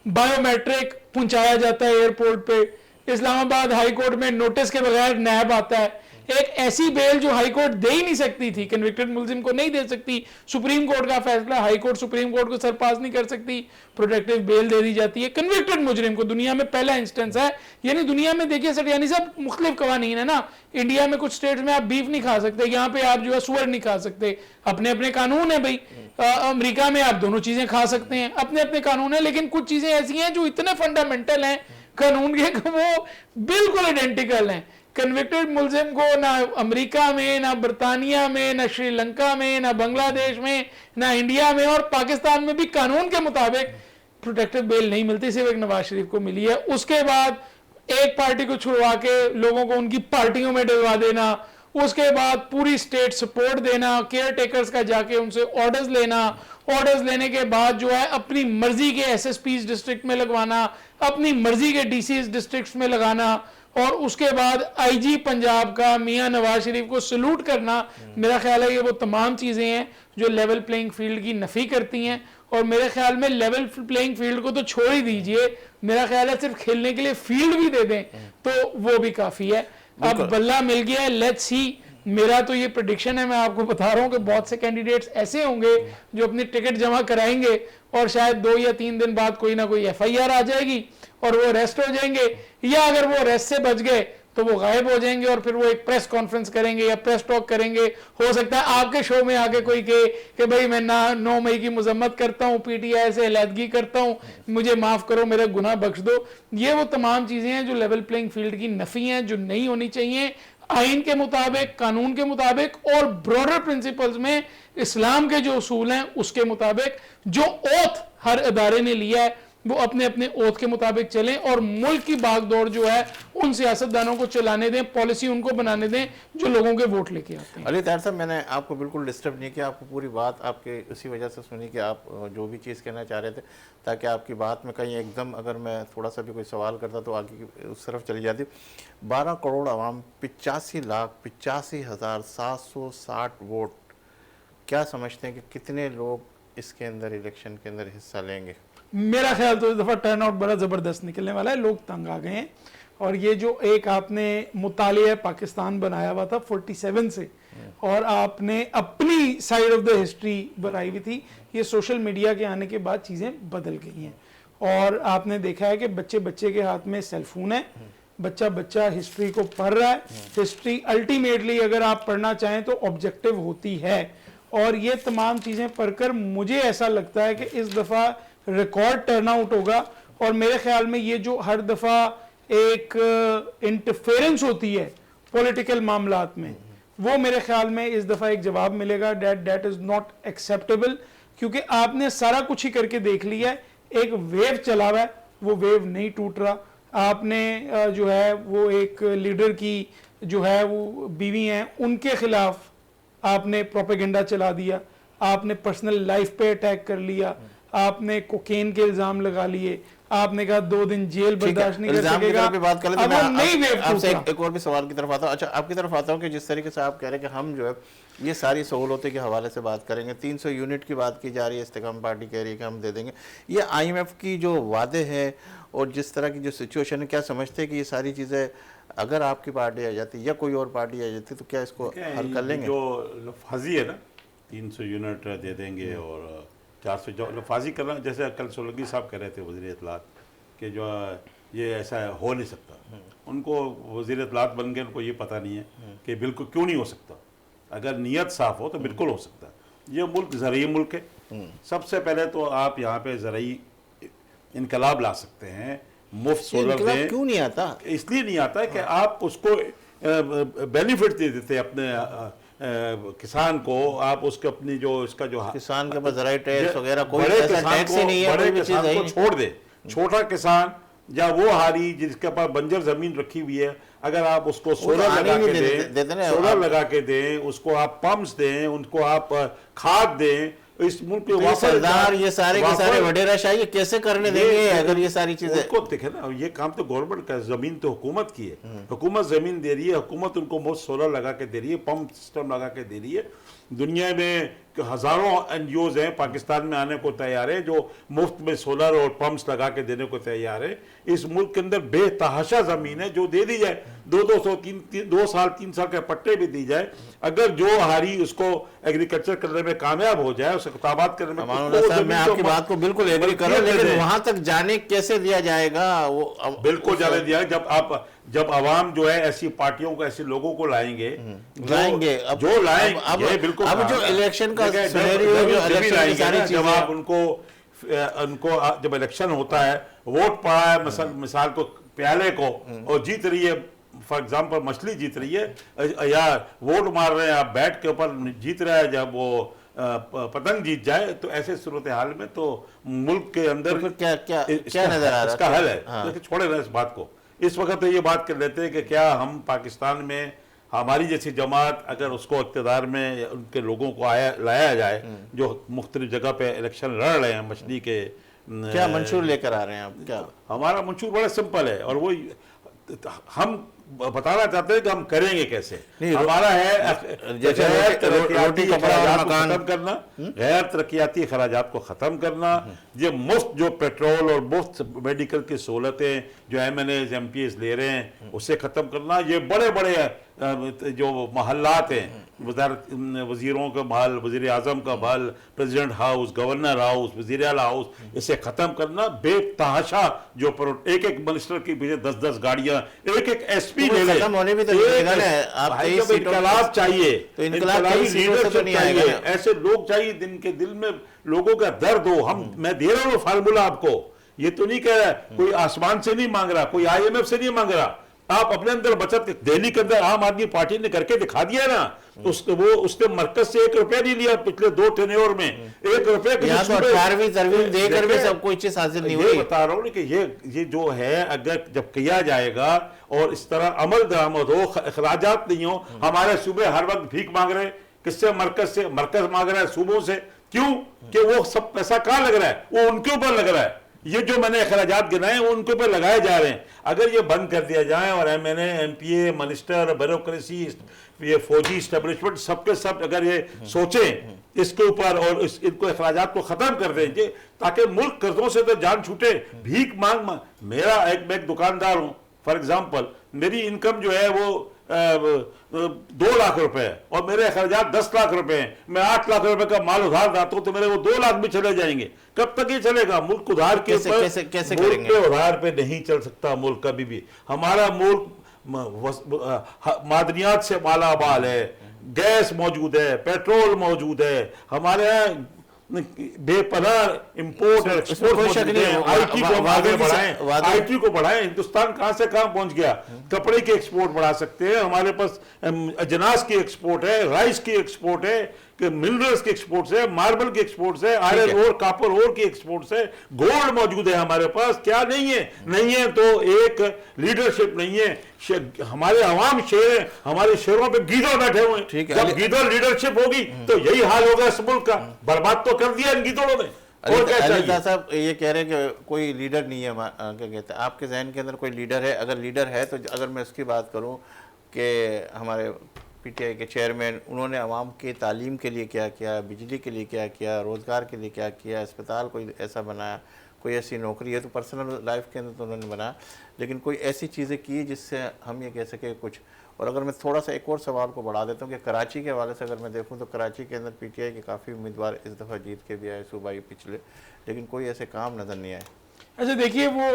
बायोमेट्रिक पहुंचाया जाता है एयरपोर्ट पे, इस्लामाबाद हाई कोर्ट में नोटिस के बगैर नैब आता है, एक ऐसी बेल जो हाई कोर्ट दे ही नहीं सकती थी, कन्विक्टेड मुल्जिम को नहीं दे सकती, सुप्रीम कोर्ट का फैसला हाई कोर्ट सुप्रीम कोर्ट को सरपास नहीं कर सकती, प्रोटेक्टिव बेल दे दी जाती है कन्विक्टेड मुजरिम को। दुनिया में पहला इंस्टेंस है, यानी दुनिया में देखिए सटियानी साहब मुख्तलिफ कवानीन है ना, इंडिया में कुछ स्टेट्स में आप बीफ नहीं खा सकते, यहाँ पे आप जो है सुअर नहीं खा सकते, अपने अपने कानून है भाई। अमेरिका में आप दोनों चीजें खा सकते हैं, अपने अपने कानून है, लेकिन कुछ चीजें ऐसी हैं जो इतने फंडामेंटल हैं कानून के, वो बिल्कुल आइडेंटिकल हैं। कन्विक्टेड मुल्जिम को ना अमेरिका में, ना बरतानिया में, ना श्रीलंका में, ना बांग्लादेश में, ना इंडिया में और पाकिस्तान में भी कानून के मुताबिक प्रोटेक्टिव बेल नहीं मिलती, सिर्फ एक नवाज शरीफ को मिली है। उसके बाद एक पार्टी को छुड़वा के लोगों को उनकी पार्टियों में डलवा देना, उसके बाद पूरी स्टेट सपोर्ट देना, केयर टेकर्स का जाके उनसे ऑर्डर्स लेना, ऑर्डर्स लेने के बाद जो है अपनी मर्जी के SSPs डिस्ट्रिक्ट में लगवाना, अपनी मर्जी के DCs डिस्ट्रिक्ट में लगाना, और उसके बाद आईजी पंजाब का मियां नवाज शरीफ को सलूट करना, मेरा ख्याल है ये वो तमाम चीज़ें हैं जो लेवल प्लेइंग फील्ड की नफ़ी करती हैं। और मेरे ख्याल में लेवल प्लेइंग फील्ड को तो छोड़ ही दीजिए, मेरा ख्याल है सिर्फ खेलने के लिए फील्ड भी दे दें तो वो भी काफ़ी है। अब बल्ला मिल गया है, लेट्स सी। मेरा तो ये प्रेडिक्शन है, मैं आपको बता रहा हूँ कि बहुत से कैंडिडेट्स ऐसे होंगे जो अपनी टिकट जमा कराएंगे और शायद 2 या 3 दिन बाद कोई ना कोई FIR आ जाएगी और वो अरेस्ट हो जाएंगे, या अगर वो अरेस्ट से बच गए तो वो गायब हो जाएंगे और फिर वो एक प्रेस कॉन्फ्रेंस करेंगे या प्रेस टॉक करेंगे। हो सकता है आपके शो में आके कोई कहे कि भाई मैं 9 मई की मजम्मत करता हूँ, PTI से अलहदगी करता हूँ, मुझे माफ करो, मेरा गुनाह बख्श दो। ये वो तमाम चीजें हैं जो लेवल प्लेइंग फील्ड की नफी हैं, जो नहीं होनी चाहिए। आइन के मुताबिक, कानून के मुताबिक और ब्रॉडर प्रिंसिपल्स में इस्लाम के जो उसूल हैं उसके मुताबिक जो ओथ हर अदारे ने लिया है वो अपने अपने ओथ के मुताबिक चलें और मुल्क की भागदौड़ जो है उन सियासतदानों को चलाने दें, पॉलिसी उनको बनाने दें जो लोगों के वोट लेके आते हैं। अली ताहिर साहब, मैंने आपको बिल्कुल डिस्टर्ब नहीं किया, आपको पूरी बात आपके उसी वजह से सुनी कि आप जो भी चीज़ कहना चाह रहे थे, ताकि आपकी बात में कहीं एकदम अगर मैं थोड़ा सा भी कोई सवाल करता तो आगे उस तरफ चली जाती। 12 करोड़ आवाम, 85,85,760 वोट, क्या समझते हैं कि कितने लोग इसके अंदर इलेक्शन के अंदर हिस्सा लेंगे? मेरा ख्याल तो इस दफ़ा टर्न आउट बड़ा ज़बरदस्त निकलने वाला है, लोग तंग आ गए हैं। और ये जो एक आपने मुतालिया पाकिस्तान बनाया हुआ था 47 से और आपने अपनी साइड ऑफ द हिस्ट्री बनाई हुई थी, ये सोशल मीडिया के आने के बाद चीज़ें बदल गई हैं। और आपने देखा है कि बच्चे बच्चे के हाथ में सेलफोन है, बच्चा बच्चा हिस्ट्री को पढ़ रहा है। हिस्ट्री अल्टीमेटली अगर आप पढ़ना चाहें तो ऑब्जेक्टिव होती है। और ये तमाम चीज़ें पढ़कर मुझे ऐसा लगता है कि इस दफ़ा रिकॉर्ड टर्नआउट होगा। और मेरे ख्याल में ये जो हर दफ़ा एक इंटरफेरेंस होती है पॉलिटिकल मामलात में, वो मेरे ख्याल में इस दफ़ा एक जवाब मिलेगा। डेट इज़ नॉट एक्सेप्टेबल, क्योंकि आपने सारा कुछ ही करके देख लिया है। एक वेव चला हुआ है, वो वेव नहीं टूट रहा। आपने जो है वो एक लीडर की जो है वो बीवी हैं, उनके खिलाफ आपने प्रोपेगेंडा चला दिया, आपने पर्सनल लाइफ पे अटैक कर लिया, आपने कोकेन के इल्जाम लगा लिए, आपने कहा 2 दिन जेल बर्दाश्त नहीं कर सकेगा। बात कर लेते अब वो नहीं वेव आपसे टूटा। एक और भी सवाल की तरफ आता हूँ। अच्छा, आपकी तरफ आता हूँ कि जिस तरीके से आप कह रहे हैं कि हम जो है ये सारी सहूलतों के हवाले से बात करेंगे, 300 यूनिट की बात की जा रही है, इस्तेकाम पार्टी कह रही है कि हम दे देंगे, ये IMF की जो वादे हैं और जिस तरह की जो सिचुएशन है, क्या समझते हैं कि ये सारी चीज़ें अगर आपकी पार्टी आ जाती या कोई और पार्टी आ जाती तो क्या इसको हल कर लेंगे? जो लफाजी है ना, 300 यूनिट दे देंगे और 400, जो लफाजी करना, जैसे कल सोलंकी साहब कह रहे थे वज़ीर इत्तलात कि जो ये ऐसा हो नहीं सकता। उनको वज़ीर इत्तलात बन गए, उनको ये पता नहीं है कि बिल्कुल क्यों नहीं हो सकता। अगर नीयत साफ़ हो तो बिल्कुल हो सकता है। ये मुल्क ज़रई मुल्क है। सबसे पहले तो आप यहाँ पे ज़रई इनकलाब ला सकते हैं, मुफ्त सोलर दें। क्यों नहीं आता? इसलिए नहीं आता है कि आप उसको बेनिफिट दे देते अपने किसान को, आप उसके अपनी जो इसका जो किसान के पास ज़राई टैक्स वगैरह कोई बड़े ऐसा किसान टैक्स ही नहीं है, बड़े कोई भी चीज़ किसान है ही को नहीं। छोड़ दे। छोटा किसान या वो हारी जिसके पास बंजर जमीन रखी हुई है, अगर आप उसको सोलर आने लगा भी के देते दें, ना, सोलर लगा के दें, उसको आप पंप्स दें, उनको आप खाद दें, इस मुल्क के तो ये सरदार ये सारे के सारे वडेरा शाही कैसे करने देंगे अगर ये सारी चीजें? उसको देखे ना, ये काम तो गवर्नमेंट का, जमीन तो हुकूमत की है। हुकूमत जमीन दे रही है, हुकूमत उनको मुफ्त सोलर लगा के दे रही है, पंप सिस्टम लगा के दे रही है। दुनिया में हजारों NGOs हैं पाकिस्तान में आने को तैयार है, जो मुफ्त में सोलर और पंप्स लगा के देने को तैयार है। इस मुल्क के अंदर बेतहाशा जमीन है जो दे दी जाए, 2 साल 3 साल के पट्टे भी दी जाए। अगर जो हारी उसको एग्रीकल्चर करने में कामयाब हो जाए, उसको ताबाद करने में, मैं आपकी बात को बिल्कुल एग्री कर रहा हूं, लेकिन वहां तक जाने कैसे दिया जाएगा? वो बिल्कुल जाने दिया। जब आवाम जो है ऐसी पार्टियों को, ऐसे लोगों को लाएंगे जो लाएंगे, बिल्कुल। अब जो इलेक्शन का जब आप उनको जब इलेक्शन होता है, वोट पड़ा है मिसाल को प्याले को और जीत रही है, फॉर एग्जाम्पल मछली जीत रही है, या वोट मार रहे हैं आप बैट के ऊपर, जीत रहा है, जब वो पतंग जीत जाए, तो ऐसे सूरत हाल में तो मुल्क के अंदर तो क्या नजर आ रहा है? इसका हल है। तो छोड़े ना इस बात को। इस वक्त तो ये बात कर लेते हैं कि क्या हम पाकिस्तान में हमारी जैसी जमात, अगर उसको इक़्तिदार में उनके लोगों को लाया जाए जो मुख्तलिफ जगह पे इलेक्शन लड़ रहे हैं मछली के, क्या मंशूर लेकर आ रहे हैं आप? क्या हमारा मंशूर बड़ा सिंपल है, और वो हम बताना चाहते हैं कि हम करेंगे कैसे। नहीं, हमारा है जैसे गैर रोटी, तरक्याती कपड़ा और अखराजात को मकान। खत्म करना, गैर तरक्याती अखराजात को खत्म करना, ये मुफ्त जो पेट्रोल और मुफ्त मेडिकल की सहूलतें जो MNAs MPs ले रहे हैं उसे खत्म करना, ये बड़े बड़े जो महल्लात हैं, वजीरों का महल, वजीर आजम का महल, प्रेसिडेंट हाउस, गवर्नर हाउस, वजीर आला हाउस, इसे खत्म करना। बेतहाशा जो एक एक मिनिस्टर के पीछे 10-10 गाड़ियां, एक एक SP ले ले, खत्म होने भी तो नहीं देगा ना। आप भाई 23 जब इनकलाब चाहिए तो इनकलाब इनकलाबी 23 सीटों से तो लीडरशिप नहीं आएगा चाहिए, ना। ऐसे लोग चाहिए जिनके दिल में लोगों का दर्द हो। मैं दे रहा हूँ फार्मूला आपको, ये तो नहीं कह रहा कोई आसमान से नहीं मांग रहा, कोई IMF से नहीं मांग रहा। आप अपने अंदर बचत, दिल्ली के अंदर आम आदमी पार्टी ने करके दिखा दिया ना, उसने मरकज से 1 रुपया नहीं लिया पिछले 2 टेन्योर में, 1 रुपया यहाँ तो 18वीं तरवीं देकर भी सब कोई चीज हासिल नहीं ये हुई। बता रहा हूँ कि ये जो है अगर जब किया जाएगा और इस तरह अमल दरामद हो, अखराजात नहीं हो, हमारे सूबे हर वक्त भीख मांग रहे, किससे? मरकज से। मरकज मांग रहा है सूबों से, क्यों? कि वो सब पैसा कहाँ लग रहा है? वो उनके ऊपर लग रहा है। ये जो मैंने अखराजात गिनाए वो उनके ऊपर लगाए जा रहे हैं। अगर ये बंद कर दिया जाए और MNA MPA मिनिस्टर ब्यूरोक्रेसी, ये फौजी स्टैब्लिशमेंट सबके सब अगर ये सोचें इसके ऊपर और इनको अखराजात को खत्म कर देंगे ताकि मुल्क कर्जों से तो जान छूटे। भीख मांग मैं एक दुकानदार हूं फॉर एग्जाम्पल, मेरी इनकम जो है वो 2 लाख रुपए है और मेरे अखराजात 10 लाख रुपए हैं। मैं 8 लाख रुपए का माल उधार लाता हूं तो मेरे वो 2 लाख भी चले जाएंगे। कब तक ये चलेगा? मुल्क उधार के ऊपर, मुल्क पे उधार पे नहीं चल सकता मुल्क कभी भी। हमारा मुल्क मादनियात से मालामाल है, गैस मौजूद है, पेट्रोल मौजूद है, हमारे यहाँ बेपनाह इंपोर्ट और एक्सपोर्ट मौजूद है। IT को आगे बढ़ाएं, IT को बढ़ाएं। हिंदुस्तान कहां से कहां पहुंच गया? कपड़े की एक्सपोर्ट बढ़ा सकते हैं, हमारे पास अजनास की एक्सपोर्ट है, राइस की एक्सपोर्ट है, मिनरल्स की एक्सपोर्ट है, मार्बल की एक्सपोर्ट है, आयरन ओर, कापर ओर की एक्सपोर्ट है, गोल्ड मौजूद है हमारे पास। क्या नहीं है? नहीं है तो एक लीडरशिप नहीं है। हमारे अवाम शेर है, हमारे शेरों पे गीदड़ बैठे हुए हैं। जब गीदड़ लीडरशिप होगी तो यही हाल होगा इस मुल्क का। बर्बाद तो कर दिया इन गीदड़ों ने। और क्या चाहिए? साहब ये कह रहे हैं कि कोई लीडर नहीं है, क्या कहते हैं, आपके जहन के अंदर कोई लीडर है? अगर लीडर है तो अगर मैं उसकी बात करूं कि हमारे PTI के चेयरमैन, उन्होंने आवाम के तालीम के लिए क्या किया, बिजली के लिए क्या किया, रोज़गार के लिए क्या किया, अस्पताल कोई ऐसा बनाया, कोई ऐसी नौकरी है तो पर्सनल लाइफ के अंदर तो उन्होंने बनाया, लेकिन कोई ऐसी चीज़ें की जिससे हम ये कह सके कुछ। और अगर मैं थोड़ा सा एक और सवाल को बढ़ा देता हूँ कि कराची के हवाले से अगर मैं देखूँ तो कराची के अंदर PTI के काफ़ी उम्मीदवार इस दफ़ा जीत के भी आए सूबाई पिछले, लेकिन कोई ऐसे काम नज़र नहीं आए। अच्छा देखिए, वो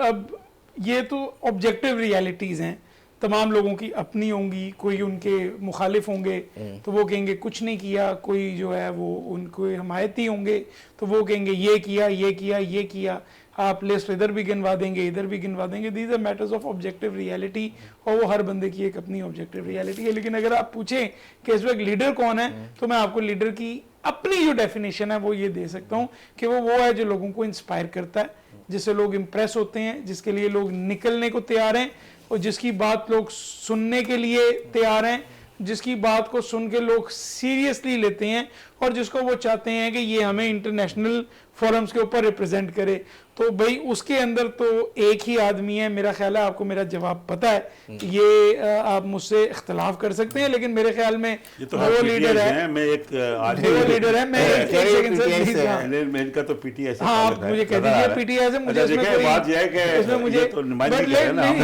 अब ये तो ऑब्जेक्टिव रियलिटीज़ हैं, तमाम लोगों की अपनी होंगी, कोई उनके मुखालिफ होंगे तो वो कहेंगे कुछ नहीं किया, कोई जो है वो उनको हमायती होंगे तो वो कहेंगे ये किया ये किया ये किया। आप लिस्ट इधर भी गिनवा देंगे इधर भी गिनवा देंगे। These are matters of objective reality और वो हर बंदे की एक अपनी ऑब्जेक्टिव रियलिटी है। लेकिन अगर आप पूछें कि इस वक्त लीडर कौन है तो मैं आपको लीडर की अपनी जो डेफिनेशन है वो ये दे सकता हूँ कि वो है जो लोगों को इंस्पायर करता है, जिससे लोग इंप्रेस होते हैं, जिसके लिए लोग निकलने को तैयार हैं और जिसकी बात लोग सुनने के लिए तैयार हैं, जिसकी बात को सुन के लोग सीरियसली लेते हैं और जिसको वो चाहते हैं कि ये हमें इंटरनेशनल फोरम्स के ऊपर रिप्रेजेंट करे। तो भाई उसके अंदर तो एक ही आदमी है। मेरा ख्याल है आपको मेरा जवाब पता है, ये आप मुझसे इख्तलाफ कर सकते हैं लेकिन मेरे ख्याल में तो वो लीडर है, मैं एक वो लीडर है। मैं एक सेकंड से इनका तो PTI से हाँ, आप मुझे कह दीजिए PTI से मुझे इसमें कोई बात यह है कि इसमें मुझे तो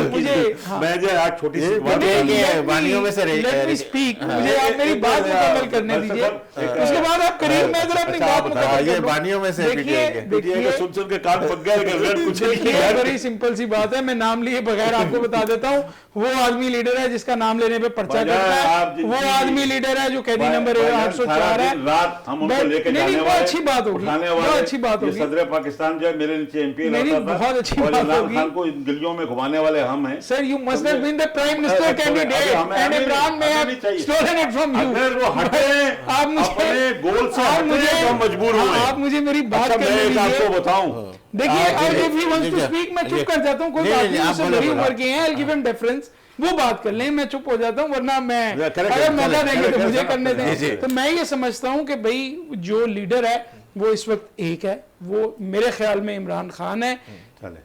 मुझे मैं जो आज छोटी सी बात बानियों में से लेट मी स्पीक, मुझे आप मेरी बात मुकम्मल करने दीजिए, उसके बाद आप करीब में जरा अपनी बात मुकम्मल ये बानियों में से देखिए सुन सुन के कान पक गए। कुछ देखिए बड़ी सिंपल सी बात है, मैं नाम लिए बगैर आपको बता देता हूँ। वो आदमी लीडर है जिसका नाम लेने पे पर्चा करता है, वो आदमी लीडर है जो कैदी नंबर 804 है। नहीं, वो अच्छी बात होगी, वो अच्छी बात होगी। सदर पाकिस्तान जो मेरे नीचे MP बहुत अच्छी बात होगी। खान को इन गलियों में घुमाने वाले हम हैं। Sir you must have been the prime minister candidate and Imran may have stolen it from you. अगर वो हटे आप मुझे अपने गोल से हटने को मजबूर हुए। आप मुझे मेरी बात करने दीजिए। आपको बताऊं, देखिए if he wants to speak मैं चुप कर जाता हूं, कोई बात नहीं, उससे बड़ी उम्र के हैं, I will give him difference, वो बात कर लें, मैं चुप हो जाता हूं, वरना मैं अगर मौका देंगे तो मुझे करने दें। तो मैं ये समझता हूं कि भाई जो लीडर है वो इस वक्त एक है, वो मेरे ख्याल में इमरान खान है।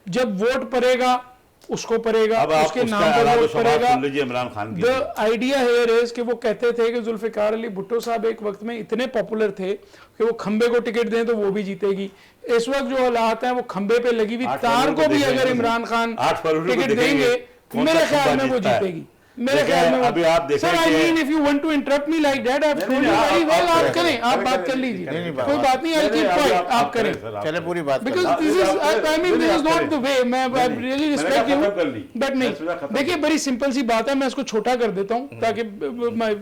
जब वोट पड़ेगा उसको पड़ेगा, अब आप उसके उसका नाम पर आलादो वोट शुमार पड़ेगा। सुन लीजिए इमरान खान की। द आइडिया हेयर इज कि वो कहते थे कि जुल्फिकार अली भुट्टो साहब एक वक्त में इतने पॉपुलर थे कि वो खंबे को टिकट दें तो वो भी जीतेगी। इस वक्त जो हालात हैं वो खंबे पे लगी हुई 8 तार फरवरी को भी देखेंगे अगर तो इमरान खान 8 फरवरी को टिकट देखेंगे देंगे कौन सा मेरे ख्याल खंबा में वो जीतता है। जीतेगी। मेरे देखिए, ख्याल में अभी आप देखें सर आई कि- mean if you want to interrupt me like that I have told you very well, आप करें, आप बात कर लीजिए, कोई बात नहीं, आई कीप क्वाइट, आप करें, चले पूरी बात बिकॉज करें। दिस इज आप करें, आई मीन नहीं, दिस इज आप नॉट द करें। वे, मैं आई नहीं, रियली मैंने रिस्पेक्ट कहा यू, खत्म कर ली। बट मैं सुना नहीं खत्म देखिए कर बड़ी सिंपल सी बात है, मैं इसको छोटा कर देता हूं ताकि my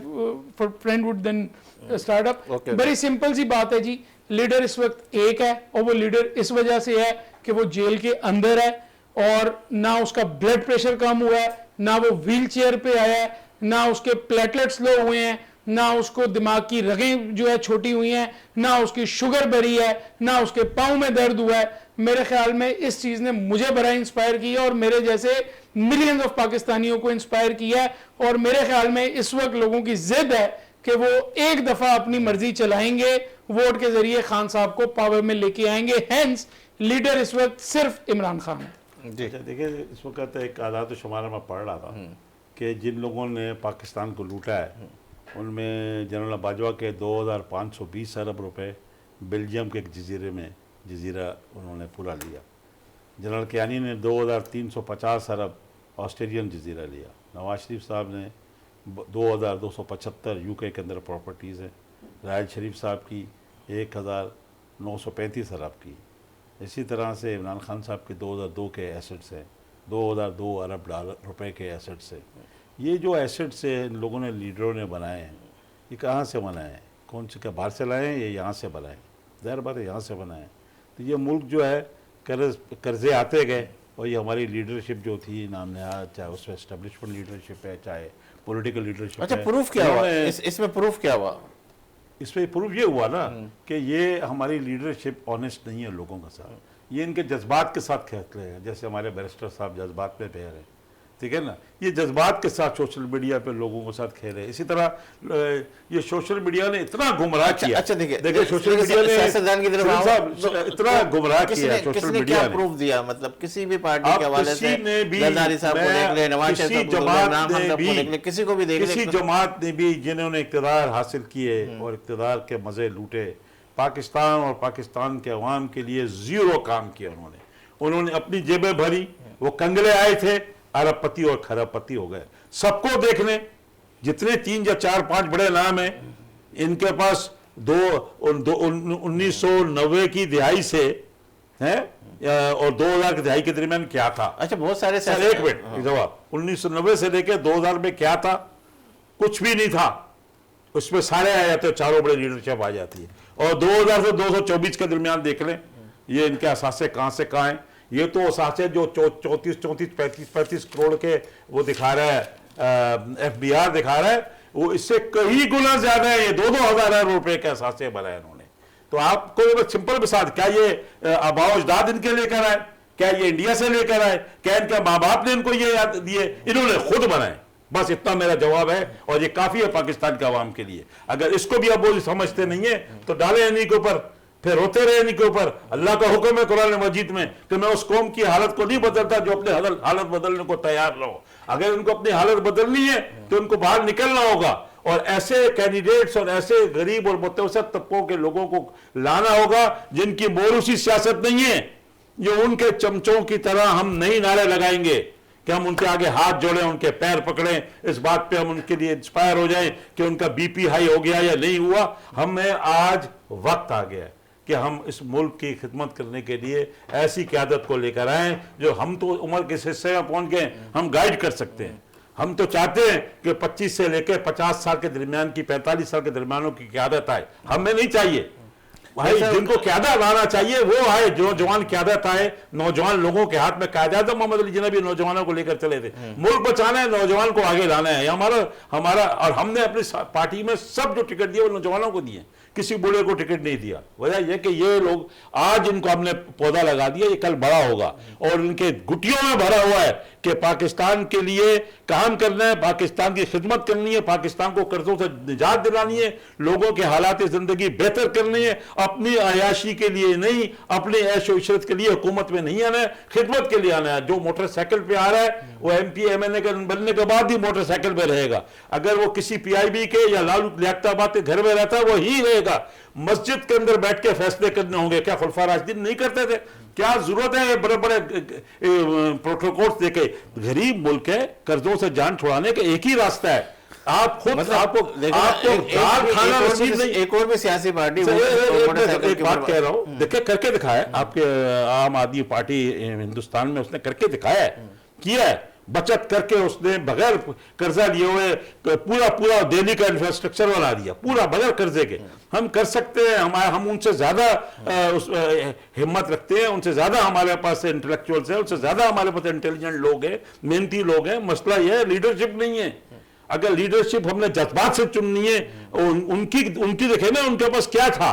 friend would then start up. Okay. बड़ी सिंपल सी बात है जी, लीडर इस वक्त एक है और वो लीडर इस वजह से है कि वो जेल के अंदर है और ना उसका ब्लड प्रेशर कम हुआ है, ना वो व्हील चेयर पे आया है, ना उसके प्लेटलेट्स लो हुए हैं, ना उसको दिमाग की रगें जो है छोटी हुई हैं, ना उसकी शुगर बढ़ी है, ना उसके पाँव में दर्द हुआ है। मेरे ख्याल में इस चीज़ ने मुझे बड़ा इंस्पायर किया और मेरे जैसे मिलियंस ऑफ पाकिस्तानियों को इंस्पायर किया है। और मेरे ख्याल में इस वक्त लोगों की जिद है कि वो एक दफ़ा अपनी मर्जी चलाएंगे, वोट के जरिए खान साहब को पावर में लेके आएंगे। हेंस लीडर इस वक्त सिर्फ इमरान खान है। जी अच्छा देखिए, इस वक्त एक आदात शुमार में पढ़ रहा था कि जिन लोगों ने पाकिस्तान को लूटा है उनमें जनरल बाजवा के 2520 अरब रुपए बेल्जियम के एक जजीरा उन्होंने पूरा लिया। जनरल कियानी ने 2350 अरब ऑस्ट्रेलियन जजीरा लिया। नवाज शरीफ साहब ने 2275 यूके के अंदर प्रॉपर्टीज़ हैं। राहल शरीफ साहब की 1935 अरब की। इसी तरह से इमरान खान साहब के 2002 के एसेट्स हैं, 2002 अरब रुपए के एसेट्स हैं। ये जो एसेट्स हैं इन लोगों ने, लीडरों ने बनाए हैं, ये कहाँ से बनाए हैं? कौन से, क्या बाहर से लाए हैं या यहाँ से बनाए? ज़ाहिर बात है यहाँ से बनाए। तो ये मुल्क जो है कर्जे आते गए और ये हमारी लीडरशिप जो थी नाम नहाद, चाहे उसमें एस्टेब्लिशमेंट लीडरशिप है, चाहे पॉलिटिकल लीडरशिप अच्छा है। प्रूफ क्या हुआ इन्होंने- इसमें प्रूफ क्या हुआ? इसमें प्रूफ ये हुआ ना कि ये हमारी लीडरशिप ऑनेस्ट नहीं है लोगों के साथ। ये इनके जज्बात के साथ खेल रहे हैं, जैसे हमारे बैरिस्टर साहब जज्बात में बह रहे हैं, ठीक है ना। ये जज्बात के साथ सोशल मीडिया पे लोगों के साथ खेल रहे हैं। इसी तरह ये सोशल मीडिया ने इतना गुमराह किया। अच्छा देखिए सोशल मीडिया ने सियासतदान की तरफ आओ, साहब इतना गुमराह किया सोशल किसने मीडिया क्या ने। प्रूफ दिया? मतलब किसी भी पार्टी के आप हवाले से किसी ने भी, जरदारी साहब को देख ले, नवाज किसी शरीफ साहब को देख ले, जमात इमरान खान ने साहब को भी, देख ले, किसी को भी देख ले, किसी जमात ने भी जिन्होंने इक़्तिदार हासिल किए और इक़्तिदार के मज़े लूटे, पाकिस्तान और पाकिस्तान के अवाम के लिए ज़ीरो काम किया उन्होंने अपनी जेबें भरी। वो कंगले आए थे, अरबपति और खरबपति हो गए। सबको देख लें, जितने 3 या 4 5 बड़े नाम हैं इनके पास 1990 की दिहाई से हैं और 2000 की दिहाई के दरमियान क्या था? अच्छा बहुत सारे सर एक मिनट जवाब, 1990 से लेकर 2000 में क्या था? कुछ भी नहीं था। उसमें सारे आ जाते, चारों बड़े लीडरशिप आ जाती है। और 2000 से 224 के दरमियान देख लें, ये इनके असासे कहाँ से कहाँ हैं। ये तो असासे जो 34-35 करोड़ के वो दिखा रहा है, FBR दिखा रहा है, वो इससे कई गुना ज्यादा है। ये 2-2 हजार रुपए के असासे बनाए इन्होंने। तो आपको सिंपल मिसाल, क्या ये आबाओ अजदाद इनके लेकर आए? क्या ये इंडिया से लेकर आए? क्या इनके माँ बाप ने इनको ये याद दिए? इन्होंने खुद बनाए। बस इतना मेरा जवाब है और ये काफी है पाकिस्तान के अवाम के लिए। अगर इसको भी अब वो समझते नहीं है तो डाले इन्हीं के ऊपर, फिर रोते रहे इन्हीं के ऊपर। अल्लाह का हुक्म है कुरान मजीद में कि मैं उस कौम की हालत को नहीं बदलता जो अपने हालत बदलने को तैयार ना हो। अगर इनको अपनी हालत बदलनी है तो उनको बाहर निकलना होगा और ऐसे कैंडिडेट्स और ऐसे गरीब और मुतवसत तबकों के लोगों को लाना होगा जिनकी मोरूसी सियासत नहीं है। जो उनके चमचों की तरह हम नहीं नारे लगाएंगे कि हम उनके आगे हाथ जोड़ें, उनके पैर पकड़ें, इस बात पे हम उनके लिए इंस्पायर हो जाएं कि उनका बीपी हाई हो गया या नहीं हुआ। हमें आज वक्त आ गया है कि हम इस मुल्क की खिदमत करने के लिए ऐसी क़यादत को लेकर आए जो हम तो उम्र के हिस्से में पहुंच गए, हम गाइड कर सकते हैं। हम तो चाहते हैं कि 25 से लेकर 50 साल के दरमियान की, 45 साल के दरमियानों की क़यादत आए। हमें नहीं चाहिए भाई, जिनको क़यादत आना चाहिए वो आए, जो जवान क़यादत आए, नौजवान लोगों के हाथ में क़यादत। मोहम्मद अली जिन्ना भी नौजवानों को लेकर चले थे। मुल्क बचाना है, नौजवान को आगे लाना है, हमारा और हमने अपनी पार्टी में सब जो टिकट दिए वो नौजवानों को दिए, किसी बूढ़े को टिकट नहीं दिया। वजह यह कि ये लोग आज इनको हमने पौधा लगा दिया, ये कल बड़ा होगा और इनके गुटियों में भरा हुआ है कि पाकिस्तान के लिए काम करना है, पाकिस्तान की खिदमत करनी है, पाकिस्तान को कर्जों से निजात दिलानी है, लोगों के हालात ज़िंदगी बेहतर करनी है, अपनी अयाशी के लिए नहीं, अपने ऐशो इशरत के लिए हुकूमत में नहीं आना है, खिदमत के लिए आना है। जो मोटरसाइकिल पे आ रहा है वो MP MNA बनने के बाद ही मोटरसाइकिल पे रहेगा। अगर वो किसी PIB के या लालू लियाकताबाद के घर में रहता है वो ही रहेगा। मस्जिद के अंदर बैठ के फैसले करने होंगे। क्या खुलफा राशिदीन नहीं करते थे? क्या जरूरत है बड़े बड़े प्रोटोकॉल्स देके? गरीब मुल्क है, कर्जों से जान छुड़ाने का एक ही रास्ता है। आप खुद मतलब आपको दाल खाना नसीब नहीं। एक और भी सियासी पार्टी एक बात कह रहा हूं, देखिए करके दिखाया है आपके आम आदमी पार्टी हिंदुस्तान में, उसने करके दिखाया है, किया है, बचत करके उसने बगैर कर्जा लिए हुए पूरा दिल्ली का इंफ्रास्ट्रक्चर बना दिया, पूरा बगैर कर्जे के। हम कर सकते हैं, हम उनसे ज्यादा हिम्मत रखते हैं, उनसे ज्यादा हमारे पास इंटेलेक्चुअल्स है, उनसे ज्यादा हमारे पास इंटेलिजेंट लोग हैं, मेहनती लोग हैं। मसला यह है लीडरशिप नहीं है। अगर लीडरशिप हमने जज्बात से चुननी है, उनकी देखे ना उनके पास क्या था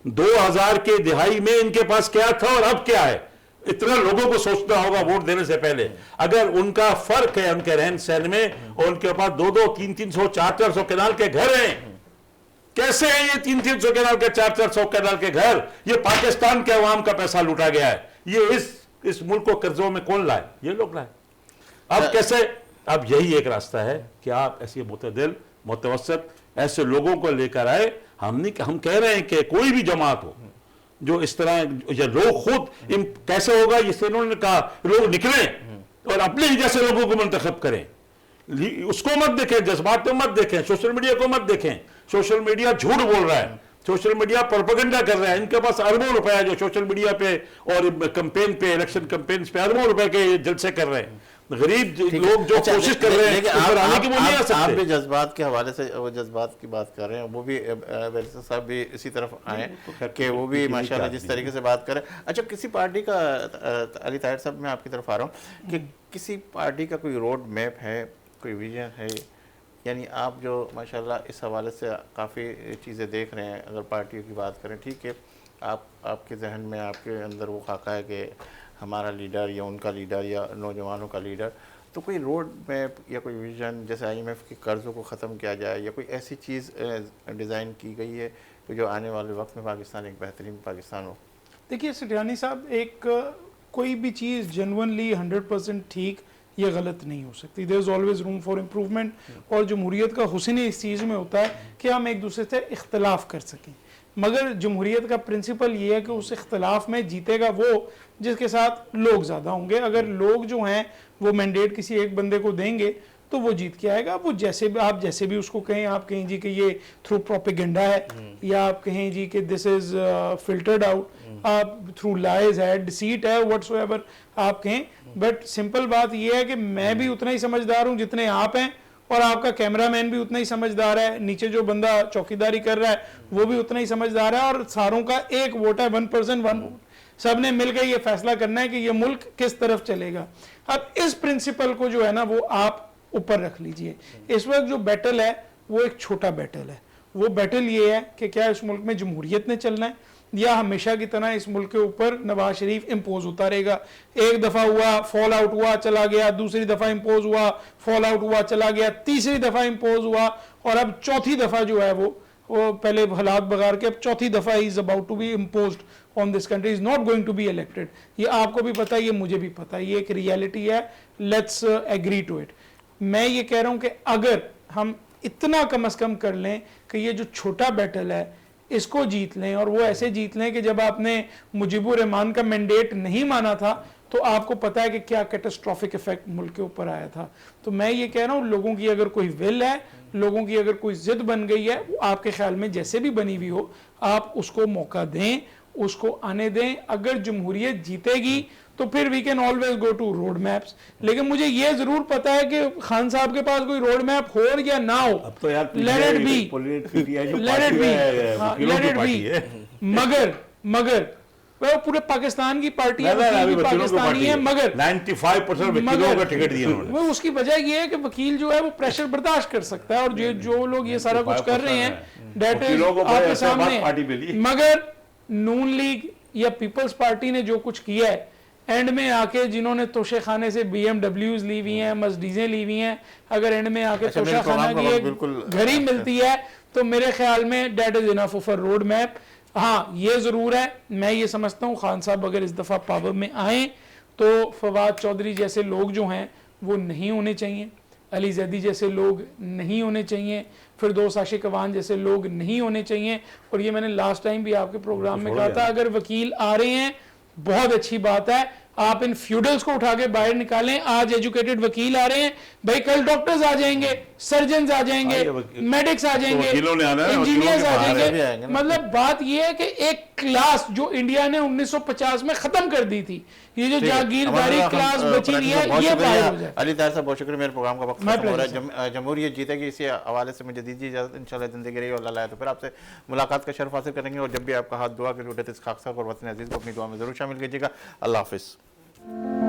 2000 के दिहाई में, इनके पास क्या था और अब क्या है, इतना लोगों को सोचना होगा वोट देने से पहले। अगर उनका फर्क है उनके रहन सहन में, और उनके पास 200, 300, 400 कैनाल के घर हैं। कैसे हैं ये 300 कैनाल के, 400 कैनाल के घर? ये पाकिस्तान के अवाम का पैसा लूटा गया है। ये इस मुल्क को कर्जों में कौन लाए? ये लोग लाए। अब कैसे? अब यही एक रास्ता है कि आप ऐसे मुतदिल मुतवस्सित ऐसे लोगों को लेकर आए। हम कह रहे हैं कि कोई भी जमात हो जो इस तरह, या लोग खुद कैसे होगा, इससे उन्होंने कहा लोग निकले और अपने ही जैसे लोगों को मुंतखब करें। उसको मत देखें, जज्बात को मत देखें, सोशल मीडिया को मत देखें। सोशल मीडिया झूठ बोल रहा है, सोशल मीडिया प्रोपेगेंडा कर रहा है। इनके पास अरबों रुपया जो सोशल मीडिया पे और कैंपेन पे, इलेक्शन कैंपेन पे अरबों रुपए के जलसे कर रहे हैं। गरीब लोग जो कोशिश कर रहे हैं आप भी जज्बात के हवाले से वो जज्बात की बात कर रहे हैं, वो भी बैरिस्टर साहब भी इसी तरफ आए कि वो भी माशाल्लाह जिस तरीके से बात करें। अच्छा, किसी पार्टी का, अली ताहिर साहब मैं आपकी तरफ आ रहा हूँ, कि किसी पार्टी का कोई रोड मैप है, कोई विजन है? यानी आप जो माशाल्लाह इस हवाले से काफ़ी चीज़ें देख रहे हैं, अगर पार्टियों की बात करें, ठीक है, आपके जहन में, आपके अंदर वो खाका है कि हमारा लीडर या उनका लीडर या नौजवानों का लीडर, तो कोई रोड मैप या कोई विजन, जैसे IMF के कर्ज़ों को ख़त्म किया जाए, या कोई ऐसी चीज़ डिज़ाइन की गई है कि जो आने वाले वक्त में पाकिस्तान एक बेहतरीन पाकिस्तान हो? देखिए सिटियानी साहब, एक कोई भी चीज़ जेन्युइनली 100% ठीक या गलत नहीं हो सकती। There is always room for improvement. और जमहूरियत का हुस्न इस चीज़ में होता है कि हम एक दूसरे से इख्तलाफ कर सकें, मगर जमहूरियत का प्रिंसिपल ये है कि उस इख्तलाफ में जीतेगा वो जिसके साथ लोग ज़्यादा होंगे। अगर लोग जो हैं वो मैंडेट किसी एक बंदे को देंगे तो वो जीत के आएगा। वो जैसे भी, आप जैसे भी उसको कहें, आप कहें जी कि ये थ्रू प्रोपेगेंडा है, या आप कहें जी कि दिस इज़ फिल्टर्ड आउट, आप थ्रू लाइज है, डिसीट है, व्हाट्सोएवर आप कहें, बट सिंपल बात ये है कि मैं भी उतना ही समझदार हूँ जितने आप हैं, और आपका कैमरामैन भी उतना ही समझदार है, नीचे जो बंदा चौकीदारी कर रहा है वो भी उतना ही समझदार है, और सारों का एक वोट है, 1% 1 वोट। सब ने मिलकर ये फैसला करना है कि ये मुल्क किस तरफ चलेगा। अब इस प्रिंसिपल को जो है ना वो आप ऊपर रख लीजिए। इस वक्त जो बैटल है वो एक छोटा बैटल है। वो बैटल ये है कि क्या इस मुल्क में जमहूरियत ने चलना है, या हमेशा की तरह इस मुल्क के ऊपर नवाज शरीफ इम्पोज होता रहेगा। एक दफ़ा हुआ, फॉल आउट हुआ, चला गया, दूसरी दफ़ा इम्पोज हुआ, फॉल आउट हुआ, चला गया, तीसरी दफ़ा इम्पोज हुआ, और अब चौथी दफ़ा जो है वो पहले हालात बगाड़ के अब चौथी दफ़ा is about to be imposed on this country, is not going to be elected. ये आपको भी पता है, ये मुझे भी पता है, ये एक रियलिटी है। Let's agree to it. मैं ये कह रहा हूँ कि अगर हम इतना कम अज़ कम कर लें कि ये जो छोटा बैटल है इसको जीत लें, और वो ऐसे जीत लें कि जब आपने मुजीबुर रहमान का मैंडेट नहीं माना था तो आपको पता है कि क्या कैटास्ट्रॉफिक इफेक्ट मुल्क के ऊपर आया था। तो मैं ये कह रहा हूँ, लोगों की अगर कोई विल है, लोगों की अगर कोई जिद बन गई है, वो आपके ख्याल में जैसे भी बनी हुई हो, आप उसको मौका दें, उसको आने दें। अगर जमहूरियत जीतेगी तो फिर we can always go to road maps. लेकिन मुझे ये जरूर पता है कि खान साहब के पास कोई रोड मैप हो या ना हो, अब तो यार लेट इट बी, मगर वह पूरे पाकिस्तान की पार्टी है, पाकिस्तानी है, मगर 95% वकीलों का टिकट दिया उन्होंने। वो उसकी वजह ये है कि वकील जो है वो प्रेशर बर्दाश्त कर सकता है, और जो लोग ये सारा कुछ कर रहे हैं डेट इज आपके सामने। मगर नून लीग या पीपल्स पार्टी ने जो कुछ किया है, एंड में आके जिन्होंने तोशे खाने से BMWs ली हुई हैं, मर्सिडीजें ली हुई हैं, अगर एंड में आके अच्छा, तोशा मेरे खाना प्रोग्राम का की वक्त एक बिल्कुल घड़ी मिलती है तो मेरे ख्याल में that is enough of a road map. हाँ, ये ज़रूर है, मैं ये समझता हूँ खान साहब अगर इस दफ़ा पावर में आए तो फवाद चौधरी जैसे लोग जो हैं वो नहीं होने चाहिए, अली जैदी जैसे लोग नहीं होने चाहिए, फिरदौस आशिक अवान जैसे लोग नहीं होने चाहिए। और ये मैंने लास्ट टाइम भी आपके प्रोग्राम में कहा था, अगर वकील आ रहे हैं बहुत अच्छी बात है, आप इन फ्यूडल्स को उठा के बाहर निकालें। आज एजुकेटेड वकील आ रहे हैं भाई, कल डॉक्टर्स आ जाएंगे, सर्जन आ जाएंगे, मेडिक्स आ जाएंगे, वकीलों ने आना है, इंजीनियर्स आ वकीलों के भी जाएंगे। आएंगे ना। मतलब बात यह है कि एक क्लास जो इंडिया ने 1950 में खत्म कर दी थी, ये जो जागीरदारी क्लास बची हुई है, ये बाहर हो जाए। अली ताहिर साहब बहुत शुक्रिया, मेरे प्रोग्राम का वक्त My खत्म हो रहा pleasure, है। जमहूरियत जीतेगी इसी हवाले से मुझे दीजिए इजाजत, इंशाल्लाह जिंदगी रही और अल्लाह तो फिर आपसे मुलाकात का शर्फ हासिल करेंगे। और जब भी आपका हाथ दुआ के लिए उठे तो इस खाक साहब और वतन अजीज को अपनी दुआ में जरूर शामिल कीजिएगा। अल्लाह हाफिज़।